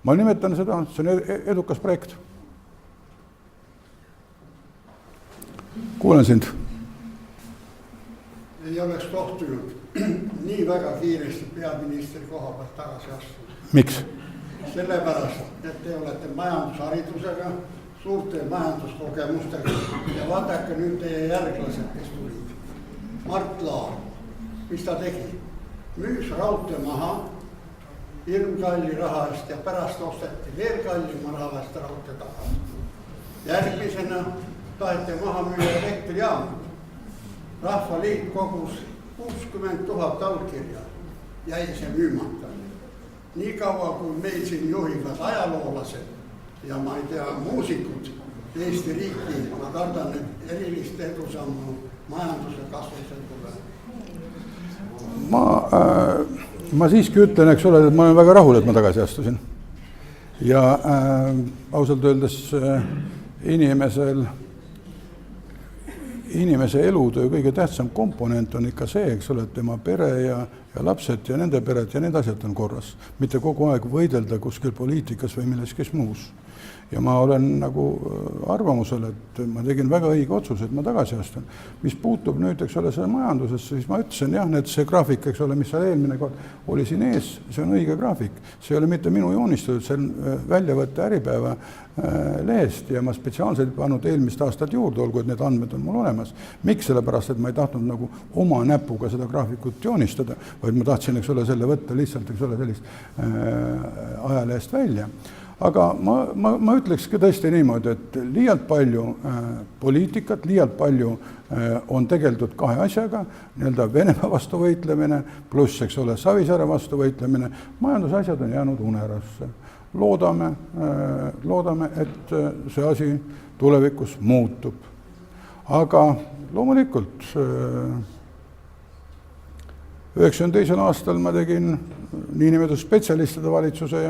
Ma nimetan seda, see on edukas projekt. Kuulen sind. Ei oleks tohtinud nii väga kiiresti peaministri koha pealt tagasi astuda. Miks? Sellepärast, et te olete majandusharidusega, suurte majanduskogemustega ja vaadake nüüd teie järglased, kes tulid. Mart Laar, mis ta tegi? Müüs raudtee maha hirmkalli raha eest ja pärast osteti veel kallima raha eest raudtee tagasi. Järgmisena taheti maha müüa elektrijaamad. Rahvaliit kogus 60 000 allkirja, jäi see müümata. Nii kaua, kui meil siin juhivad ajaloolased ja ma ei tea, muusikud Eesti riiki, ma kardan, et erilist edusammu majanduse kasvusel tuleb. Ma siiski ütlen, eks ole, et ma olen väga rahul, et ma tagasi astusin. Ja ausalt öeldes inimese elutöö kõige tähtsam komponent on ikka see, eks ole, et tema pere ja lapsed ja nende pered ja need asjad on korras. Mitte kogu aeg võidelda kuskil poliitikas või milleski muus. Ja ma olen nagu arvamusel, et ma tegin väga õige otsuse, et ma tagasi astun. Mis puutub nüüd, eks ole, selle majandusesse, siis ma ütlesin, jah, et see graafik, eks ole, mis seal eelmine kord oli siin ees, see on õige graafik. See ei ole mitte minu joonistatud, see on väljavõtte Äripäeva lehest ja ma spetsiaalselt pannud eelmist aastat juurde, olgu, et need andmed on mul olemas. Miks? Sellepärast, et ma ei tahtnud nagu oma näpuga seda graafikut joonistada, vaid ma tahtsin, eks ole, selle võtta lihtsalt, eks ole, sellist ajalehest välja. Aga ma ütlekski tõesti niimoodi, et liialt palju poliitikat, liialt palju on tegeldud kahe asjaga, nii-öelda Venemaa vastu võitlemine, pluss, eks ole, Savisaare vastu võitlemine, majandusasjad on jäänud unerasse. Loodame, et see asi tulevikus muutub. Aga loomulikult 92. aastal ma tegin niinimetatud spetsialistide valitsuse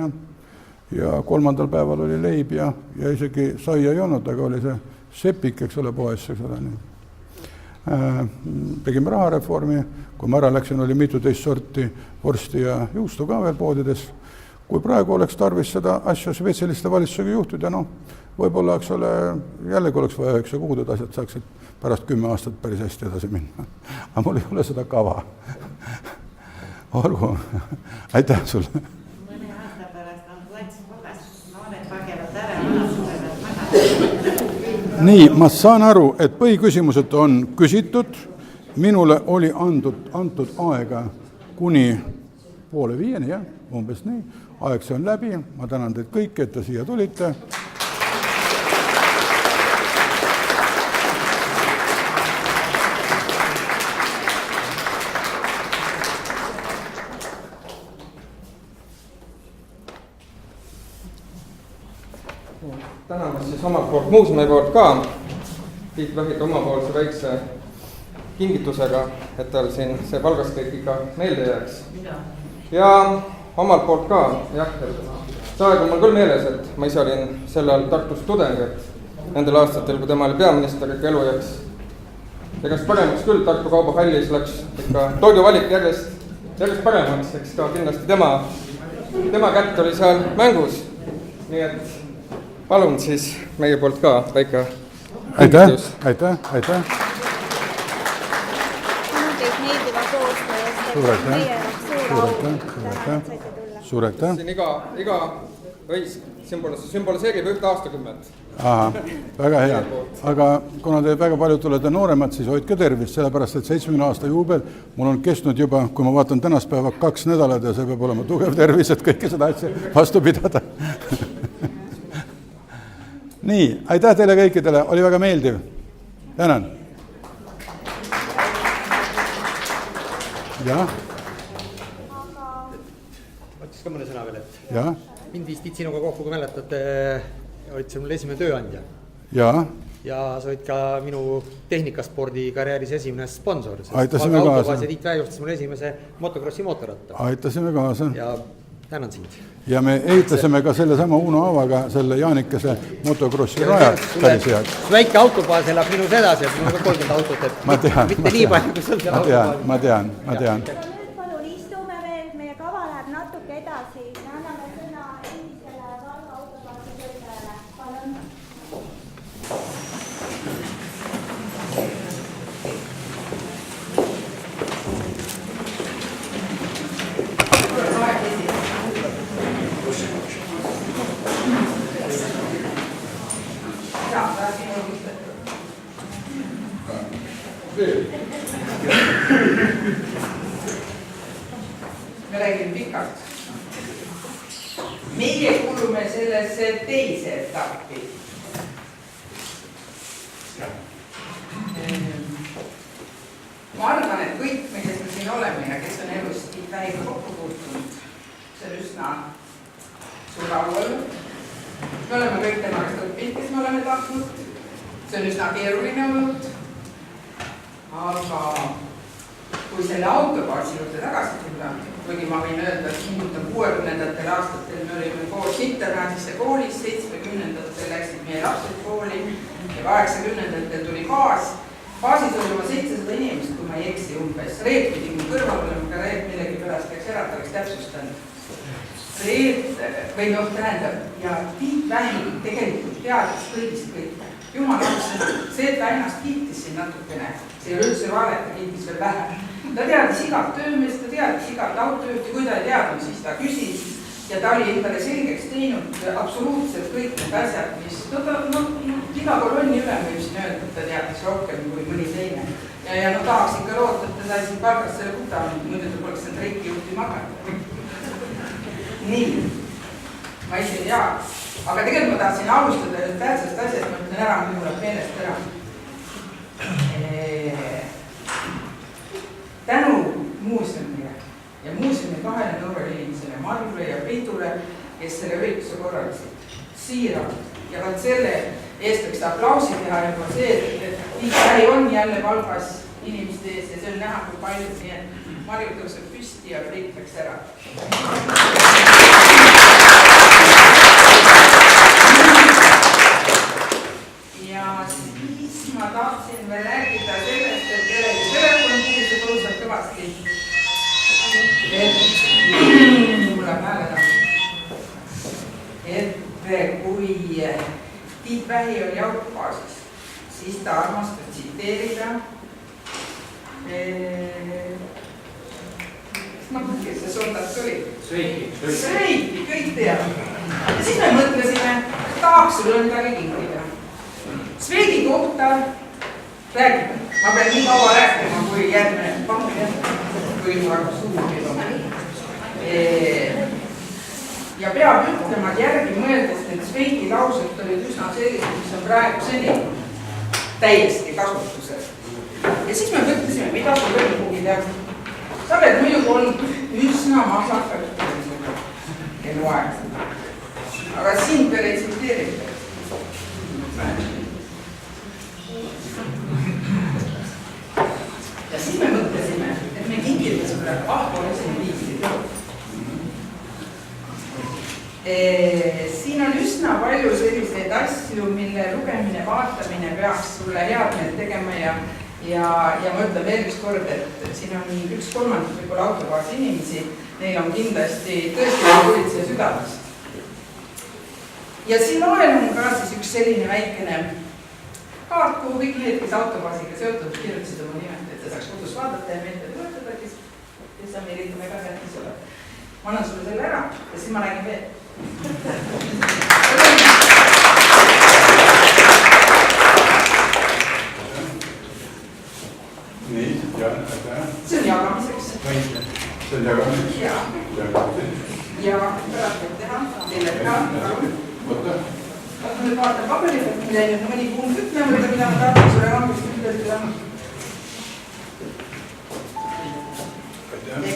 ja 3. päeval oli leib ja isegi saia ei olnud, aga oli see sepik, eks ole, poes, eks ole. Tegime rahareformi, kui ma ära läksin, oli mituteist sorti vorsti ja juustu ka veel poodides. Kui praegu oleks tarvis seda asja spetsialiste valitsusega juhtida, võib-olla, eks ole, jällegi oleks vaja 9 kuud, et asjad saaksid pärast 10 aastat päris hästi edasi minna. Aga mul ei ole seda kava. Olgu, aitäh sulle. Nii, ma saan aru, et põhiküsimused on küsitud. Minule oli antud aega kuni 4:30, jah, umbes nii. Aeg see on läbi. Ma tänan teid kõiki, et te siia tulite. Tänamas siis omalt poolt muuseumi poolt ka Tiit Vähit omapoolse väikse kingitusega, et tal siin see valgaskäik ikka meelde jääks. Ja omalt poolt ka, jah, see aeg on mul küll meeles, et ma ise olin sellel Tartus tudeng, et nendel aastatel, kui tema oli peaminister, ikka elu jääks paremaks küll, Tartu kaubahallis läks ikka toiduvalik järjest paremaks, eks ka kindlasti tema kätt oli seal mängus, nii et palun siis meie poolt ka väike kingitus. Aitäh. Teid meeldiva koostöö eest. Suur aitäh. Siin iga võis sümboliseerib ühte aastakümmet. Aha, väga hea. Aga kuna te väga paljud tulete nooremad, siis hoidke tervist, sellepärast et 70 aasta juubel mul on kestnud juba, kui ma vaatan tänast päeva, 2 nädalat ja see peab olema tugev tervis, et kõike seda asja vastu pidada. Nii, aitäh teile kõikidele, oli väga meeldiv. Tänan. jah. Ma ütles ka mõne sõna veel, et ja. Mind viis sinuga kokku, kui mäletad, olid see mul esimene tööandja. Ja sa olid ka minu tehnikaspordi karjääris esimene sponsor. Aitasime kaasa. Ja Tiit Väe ostis mul esimese motokrossi mootorratta. Aitasime kaasa. Ja tänan sind. Ja me ehitasime ka selle sama Uno Aavaga selle Jaanikese motokrossi rajad päris head. Väike autobaas elab minus edasi, et mul on 30 autot, et mitte nii palju, kui sul seal autobaas. Ma tean. Nüüd palun istume veel, meie kava läheb natuke edasi. Me anname sõna endisele Valga autobaasi töötajale. Palun. Me räägime pikalt. Meie kuulume sellesse teise etappi. Ma arvan, et kõik me, kes me siin oleme ja kes on elus Tiit Vähiga kokku puutunud, see on üsna suur au olnud. Me oleme kõik temast õppinud, kes me oleme tahtnud. See on üsna keeruline olnud. Aga kui selle autobaasi juurde tagasi tulla, kuigi ma võin öelda, et hingutan 60ndatel aastatel me olime koos internaatisse koolis, 70ndatel läksid meie lapsed kooli ja 80ndatel tuli baas. Baasis oli oma 700 inimest, kui ma ei eksi umbes. Reet pidi mu kõrval olema, ka Reet millegi pärast läks ära, ta oleks täpsustanud. Ja Tiit Vähi tegelikult teadis kõigist kõike. Jumal aastas, see, et ta ennast kiitis siin natukene, see ei ole üldse vale, et ta kiitis veel vähe. Ta teadis igat töömeest, ta teadis igat autojuhti, kui ta ei teadnud, siis ta küsis ja ta oli endale selgeks teinud absoluutselt kõik need asjad, mis iga kolonni ülem võib siin öelda, et ta teadis rohkem kui mõni teine. Ja tahaks ikka loota, et ta sai siin palgast selle kuta, muidu ta poleks end reiki juhti maganud. Nii, ma ise ei tea. Aga tegelikult ma tahtsin alustada tähtsast asjast, ma ütlen ära, minu tuleb meelest ära. Tänu muuseumile ja muuseumi kahele noorele inimesele, Marjule ja Peidule, kes selle ürituse korraldasid, siiralt ja vaat selle eest võiks aplausi teha juba see, et Tiit Vähi on jälle Valgas inimeste ees ja see on näha, kui palju, nii et Marju tõuseb püsti ja Peit läks ära. Ja siis ma tahtsin veel rääkida sellest, et kellegi telefon see tõuseb kõvasti. Mul läheb hääleda. Et kui Tiit Vähi oli autobaasis, siis ta armastas tsiteerida. Kes see soldat tuli? Sveiki, kõik teab. Ja siis me mõtlesime, et tahaks sulle midagi kinkida. Sveigi kohta räägime. Ma pean nii kaua rääkima, kui järgmine kui ilma suuri on. Ja peab ütlema, et järgi mõeldes need Sveigi laused olid üsna sellised, mis on praegu seni täiesti kasutusel. Ja siis me mõtlesime, mida sul veel kugida. Sa oled muidugi olnud üsna masakalt eluaeg. Aga siin peale tsiteerida. Ja siis me mõtlesime, et me kingime sulle ahvolise liisi. Siin on üsna palju selliseid asju, mille lugemine, vaatamine peaks sulle head meelt tegema ja ma ütlen veel üks kord, et siin on 1/3 võib-olla autobaasi inimesi, neil on kindlasti tõesti politsei südames. Ja siin vahel on ka siis üks selline väikene kaart, kuhu kõik need, kes autobaasiga seotud, kirjutasid oma nimet, et ta saaks kodus vaadata ja meelde toetada, kes on eriti väga tähtis ole. Ma annan sulle selle ära ja siis ma räägin veel. Nii, see on jagamiseks. See on jagamiseks? Ja pärast võib teha selle peal. Võtta? Ma nüüd vaatan paberit, et mille nüüd mõni punkt ütlema, mida ma tahtsin sulle raamist ütelda.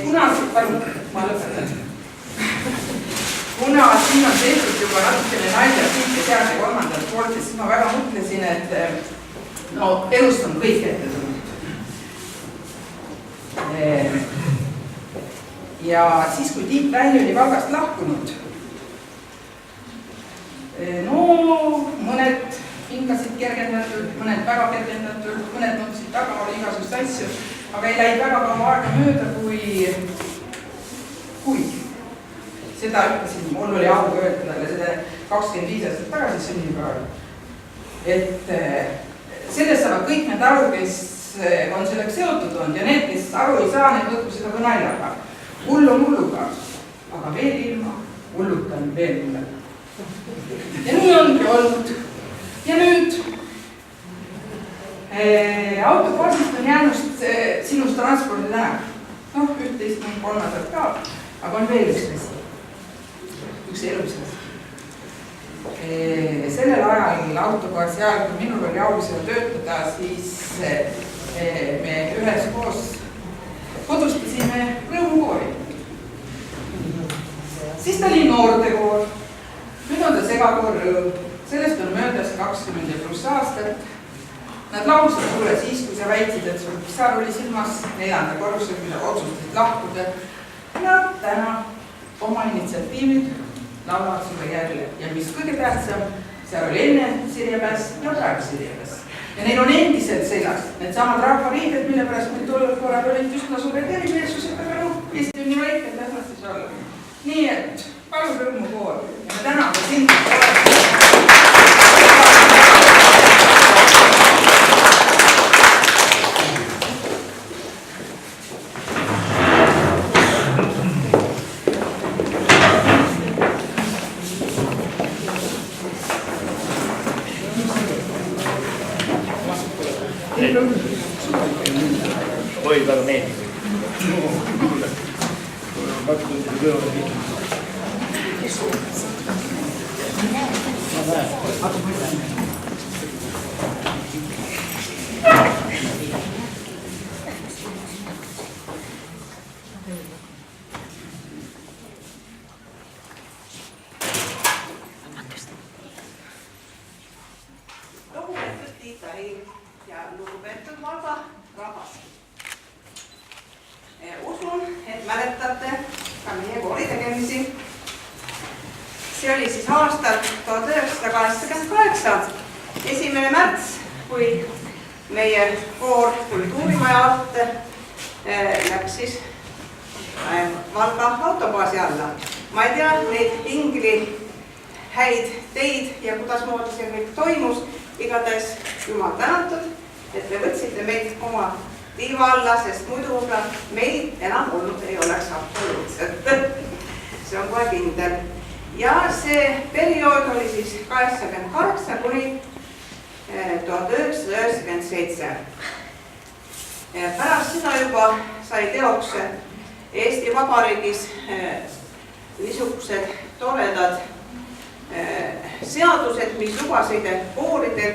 kuna siin on tehtud juba natukene nalja siit ja sealt ja kolmandalt poolt, siis ma väga mõtlesin, et no elust on kõik ette tulnud. Ja siis, kui Tiit Väli oli Valgast lahkunud, no mõned hingasid kergendatult, mõned väga kergendatult, mõned nutsid taga, oli igasugust asju, aga ei läinud väga kaua aega mööda, kui seda ütlesin, mul oli au öelda talle seda 25 aastat tagasi sünnipäeval. Et sellest saavad kõik need aru, kes on selleks seotud olnud ja need, kes aru ei saa, need võtku seda ka naljaga. Hull on hulluga, aga veel ilma hullutan veel hullega. Ja nii ongi olnud. Ja nüüd autopaasist on jäänud sinust transpordi tänav. Noh, üht-teist on kolmandat ka, aga on veel üks asi. Üks elus asi. Sellel ajal autopaasi ajal, kui minul oli au seal töötada, siis me üheskoos kodustasime rõõmukoori. Siis ta oli noortekoor, nüüd on ta segakoor Rõõm. Sellest on möödas 20+ aastat. Nad laulsid sulle siis, kui sa väitsid, et sul pisar oli silmas 4. korrusel, kui sa otsustasid lahkuda. Ja täna oma initsiatiivid laulavad sulle jälle. Ja mis kõige tähtsam, seal oli enne Sirjepäs ja praegu Sirjepäs. Ja neil on endiselt seljas need samad rahvariided, mille pärast meil tollel korral olid üsna suured erimeelsused, aga Eesti on nii väike, et lähmast ei saa olla. Nii et palun rõõmukoor ja me täname sind. Oi, väga meeldib. Lugupeetud Tiit Väli ja lugupeetud Valga rahvas. Usun, et mäletate ka meie kooli tegemisi. See oli siis aastal 1988, 1. märts, kui meie koor kultuurimaja alt läks siis Valga autobaasi alla. Ma ei tea neid ingli häid teid ja kuidasmoodi see kõik toimus. Igatahes jumal tänatud, et te võtsite meid oma tiiva alla, sest muidu meid enam olnud ei oleks absoluutselt. See on kohe kindel. Ja see periood oli siis 88 kuni 1997. Pärast seda juba sai teoks Eesti Vabariigis niisugused toredad seadused, mis lubasid kooridel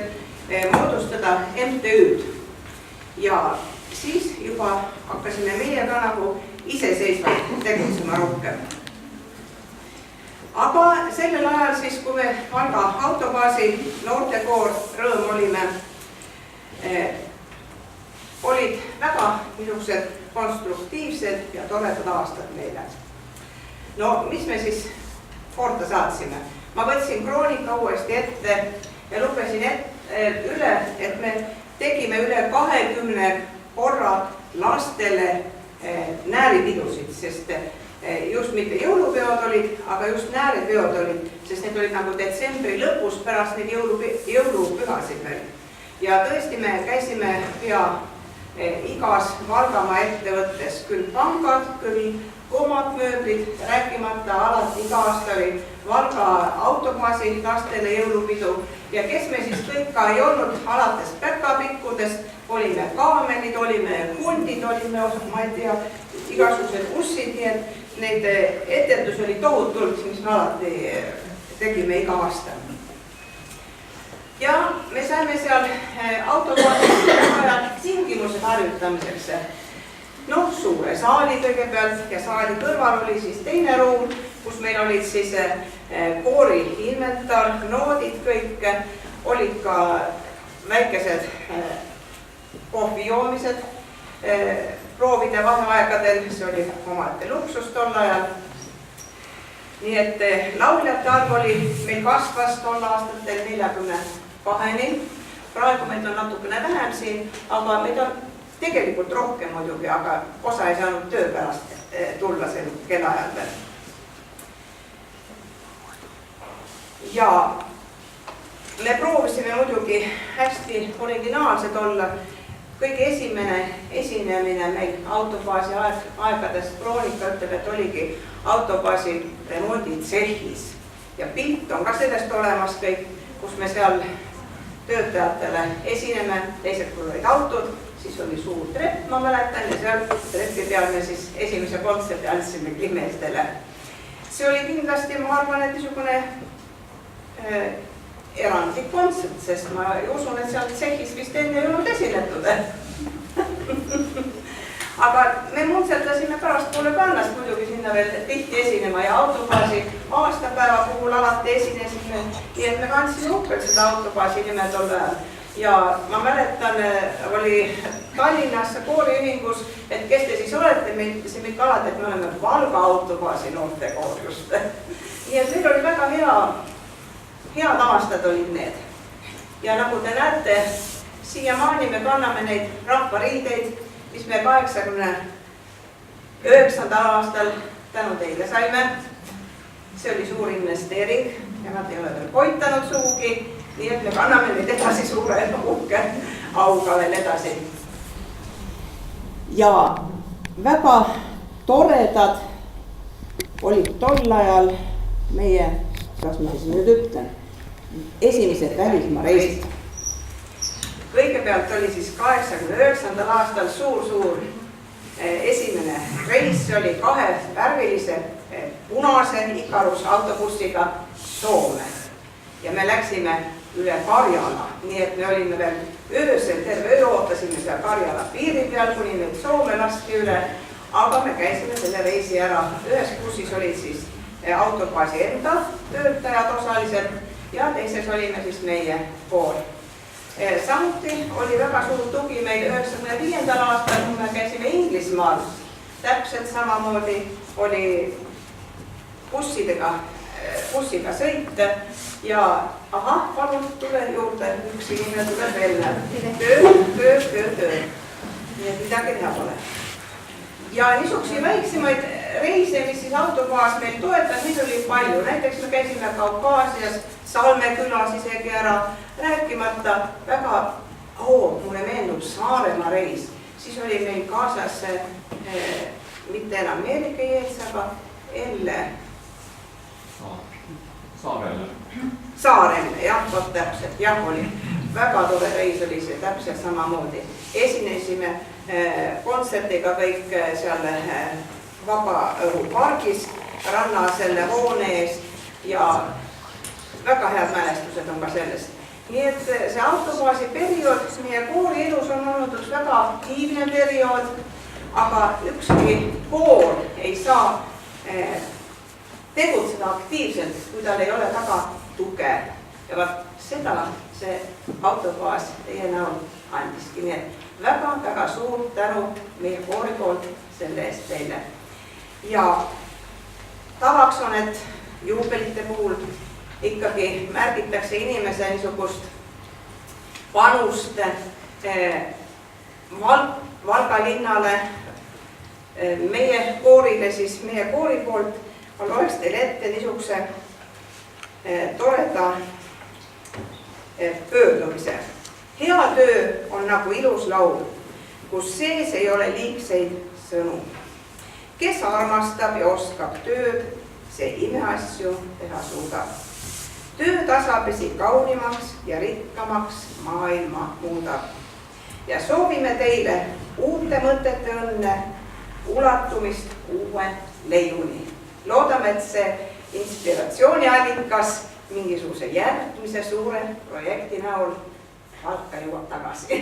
moodustada MTÜ-d. Ja siis juba hakkasime meie ka nagu iseseisvalt tegutsema rohkem. Aga sellel ajal siis, kui me Valga autobaasi noortekoor Rõõm olime, olid väga niisugused konstruktiivsed ja toredad aastad meile. No mis me siis korda saatsime? Ma võtsin kroonika uuesti ette ja lugesin üle, et me tegime üle 20 korra lastele nääripidusid, sest just mitte jõulupeod olid, aga just nääripeod olid, sest need olid nagu detsembri lõpus pärast neid jõulupühasid veel. Ja tõesti me käisime pea igas Valgamaa ettevõttes, küll pangad, küll komad mööblid, rääkimata alati iga aasta oli Valga autobaasi lastele jõulupidu ja kes me siis kõik ka ei olnud, alates päkapikkudest, olime kaamelid, olime hundid, olime, ma ei tea, igasugused ussid, nii et neid etendusi oli tohutult, mis me alati tegime iga aasta. Ja me saime seal autobaasis tingimused harjutamiseks. noh, suure saali kõigepealt ja saali kõrval oli siis teine ruum, kus meil olid siis koori inventar, noodid kõik, olid ka väikesed kohvi joomised proovide vaheaegadel, see oli omaette luksus tol ajal. Nii et lauljate arv oli, meil kasvas tol aastatel 42-ni, praegu meid on natukene vähem siin, aga meid on tegelikult rohkem muidugi, aga osa ei saanud töö pärast tulla sel kellaajal veel. Ja me proovisime muidugi hästi originaalsed olla. Kõige esimene esinemine meil autobaasi aegadest Kroonika ütleb, et oligi autobaasi remonditsehhis. Ja pilt on ka sellest olemas kõik, kus me seal töötajatele esineme, teised kui olid autod, siis oli suur trepp, ma mäletan, ja seal treppi peal me siis esimese kontserti andsime klimeestele. See oli kindlasti, ma arvan, et niisugune erandlik kontsert, sest ma usun, et seal tsehhis vist enne ei olnud esinetud. Aga me muntseldasime pärastpoole kannast muidugi sinna veel tihti esinema ja autobaasi aastapäeva puhul alati esinesime, nii et me kandsime uhkelt seda autobaasi nime tol ajal. Ja ma mäletan, oli Tallinnas kooriühingus, et kes te siis olete, me ütlesime ikka alati, et me oleme Valga autobaasi noortekoor just. Nii et meil oli väga head aastad olid need. Ja nagu te näete, siiamaani me kanname neid rahvariideid, mis me 89. aastal tänu teile saime. See oli suur investeering ja nad ei ole veel koitanud suugi, nii et me kanname neid edasi suure uhke auga veel edasi. Ja väga toredad olid tol ajal meie, kas ma siis nüüd ütlen, esimesed välismaa reisid. Kõigepealt oli siis 89. aastal suur esimene reis, see oli 2 värvilise punase Ikarus autobussiga Soome. Ja me läksime üle Karjala, nii et me olime veel öösel, terve öö ootasime seal Karjala piiri peal, kuni meid Soome lasti üle, aga me käisime selle reisi ära. Ühes bussis olid siis autobaasi enda töötajad osaliselt ja teises olime siis meie koor. Samuti oli väga suur tugi meil 95. aastal, kui me käisime Inglismaal. Täpselt samamoodi oli bussiga sõita ja palun tule juurde, üks inimene tuleb veel. Töö. Nii et midagi teha pole. Ja niisuguseid väiksemaid reise, mis siis autobaas meil toetas, neid oli palju. Näiteks me käisime Kaukaasias, Salme külas isegi ära, rääkimata väga, mulle meenub Saaremaa reis. Siis oli meil kaasas mitte enam Ameerika Jeets, aga Elle. Saarelle, jah, täpselt, jah oli. Väga tore reis oli see täpselt samamoodi. Esinesime kontsertiga kõik seal Vabaõhupargis, ranna selle hoone ees ja väga head mälestused on ka sellest. Nii et see autobaasi periood meie koori elus on olnud üks väga aktiivne periood, aga ükski koor ei saa tegutseda aktiivselt, kui tal ei ole taga tuge. Ja vaat seda see autobaas teie näol andiski. Nii et väga suur tänu meie koori poolt selle eest teile. Ja tavaks on, et juubelite puhul ikkagi märgitakse inimese niisugust panust Valga linnale, meie koorile, siis meie koori poolt ma loeks teile ette niisuguse toreda pöördumise. Hea töö on nagu ilus laul, kus sees ei ole liigseid sõnu. Kes armastab ja oskab tööd, see imeasju teha suudab. Töö tasapisi kaunimaks ja rikkamaks maailma muudab. Ja soovime teile uute mõtete õnne, ulatumist uue leiuni. Loodame, et see inspiratsiooniallikas mingisuguse järgmise suure projekti näol Valka jõuab tagasi.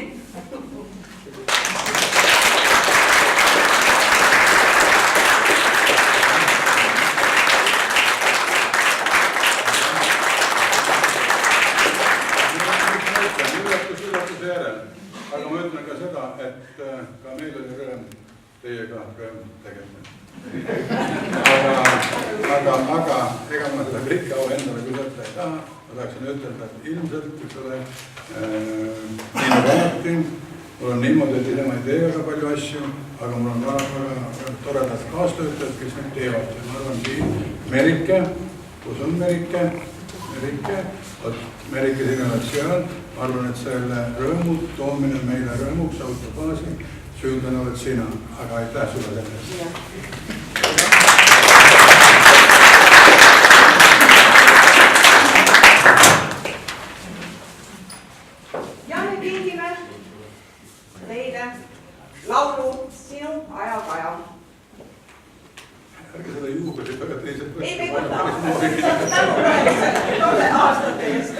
aga ega ma seda kõike au endale küll võtta ei taha. Ma tahaksin ütelda, et ilmselt, eks ole, nii nagu alati, mul on niimoodi, et ise ma ei tee väga palju asju, aga mul on väga toredad kaastöötajad, kes nüüd teevad. Ma arvan siin Merike, kus on Merike, Merikes innovatsioon, ma arvan, et selle rõõmu toomine meile rõõmuks autobaasi, süüdlane oled sina, aga aitäh sulle selle eest. Ja me kingime teile laulu Sinu ajakaja. Ärge selle juubeli väga teised ei, me ei võta. Tolle aastate eest.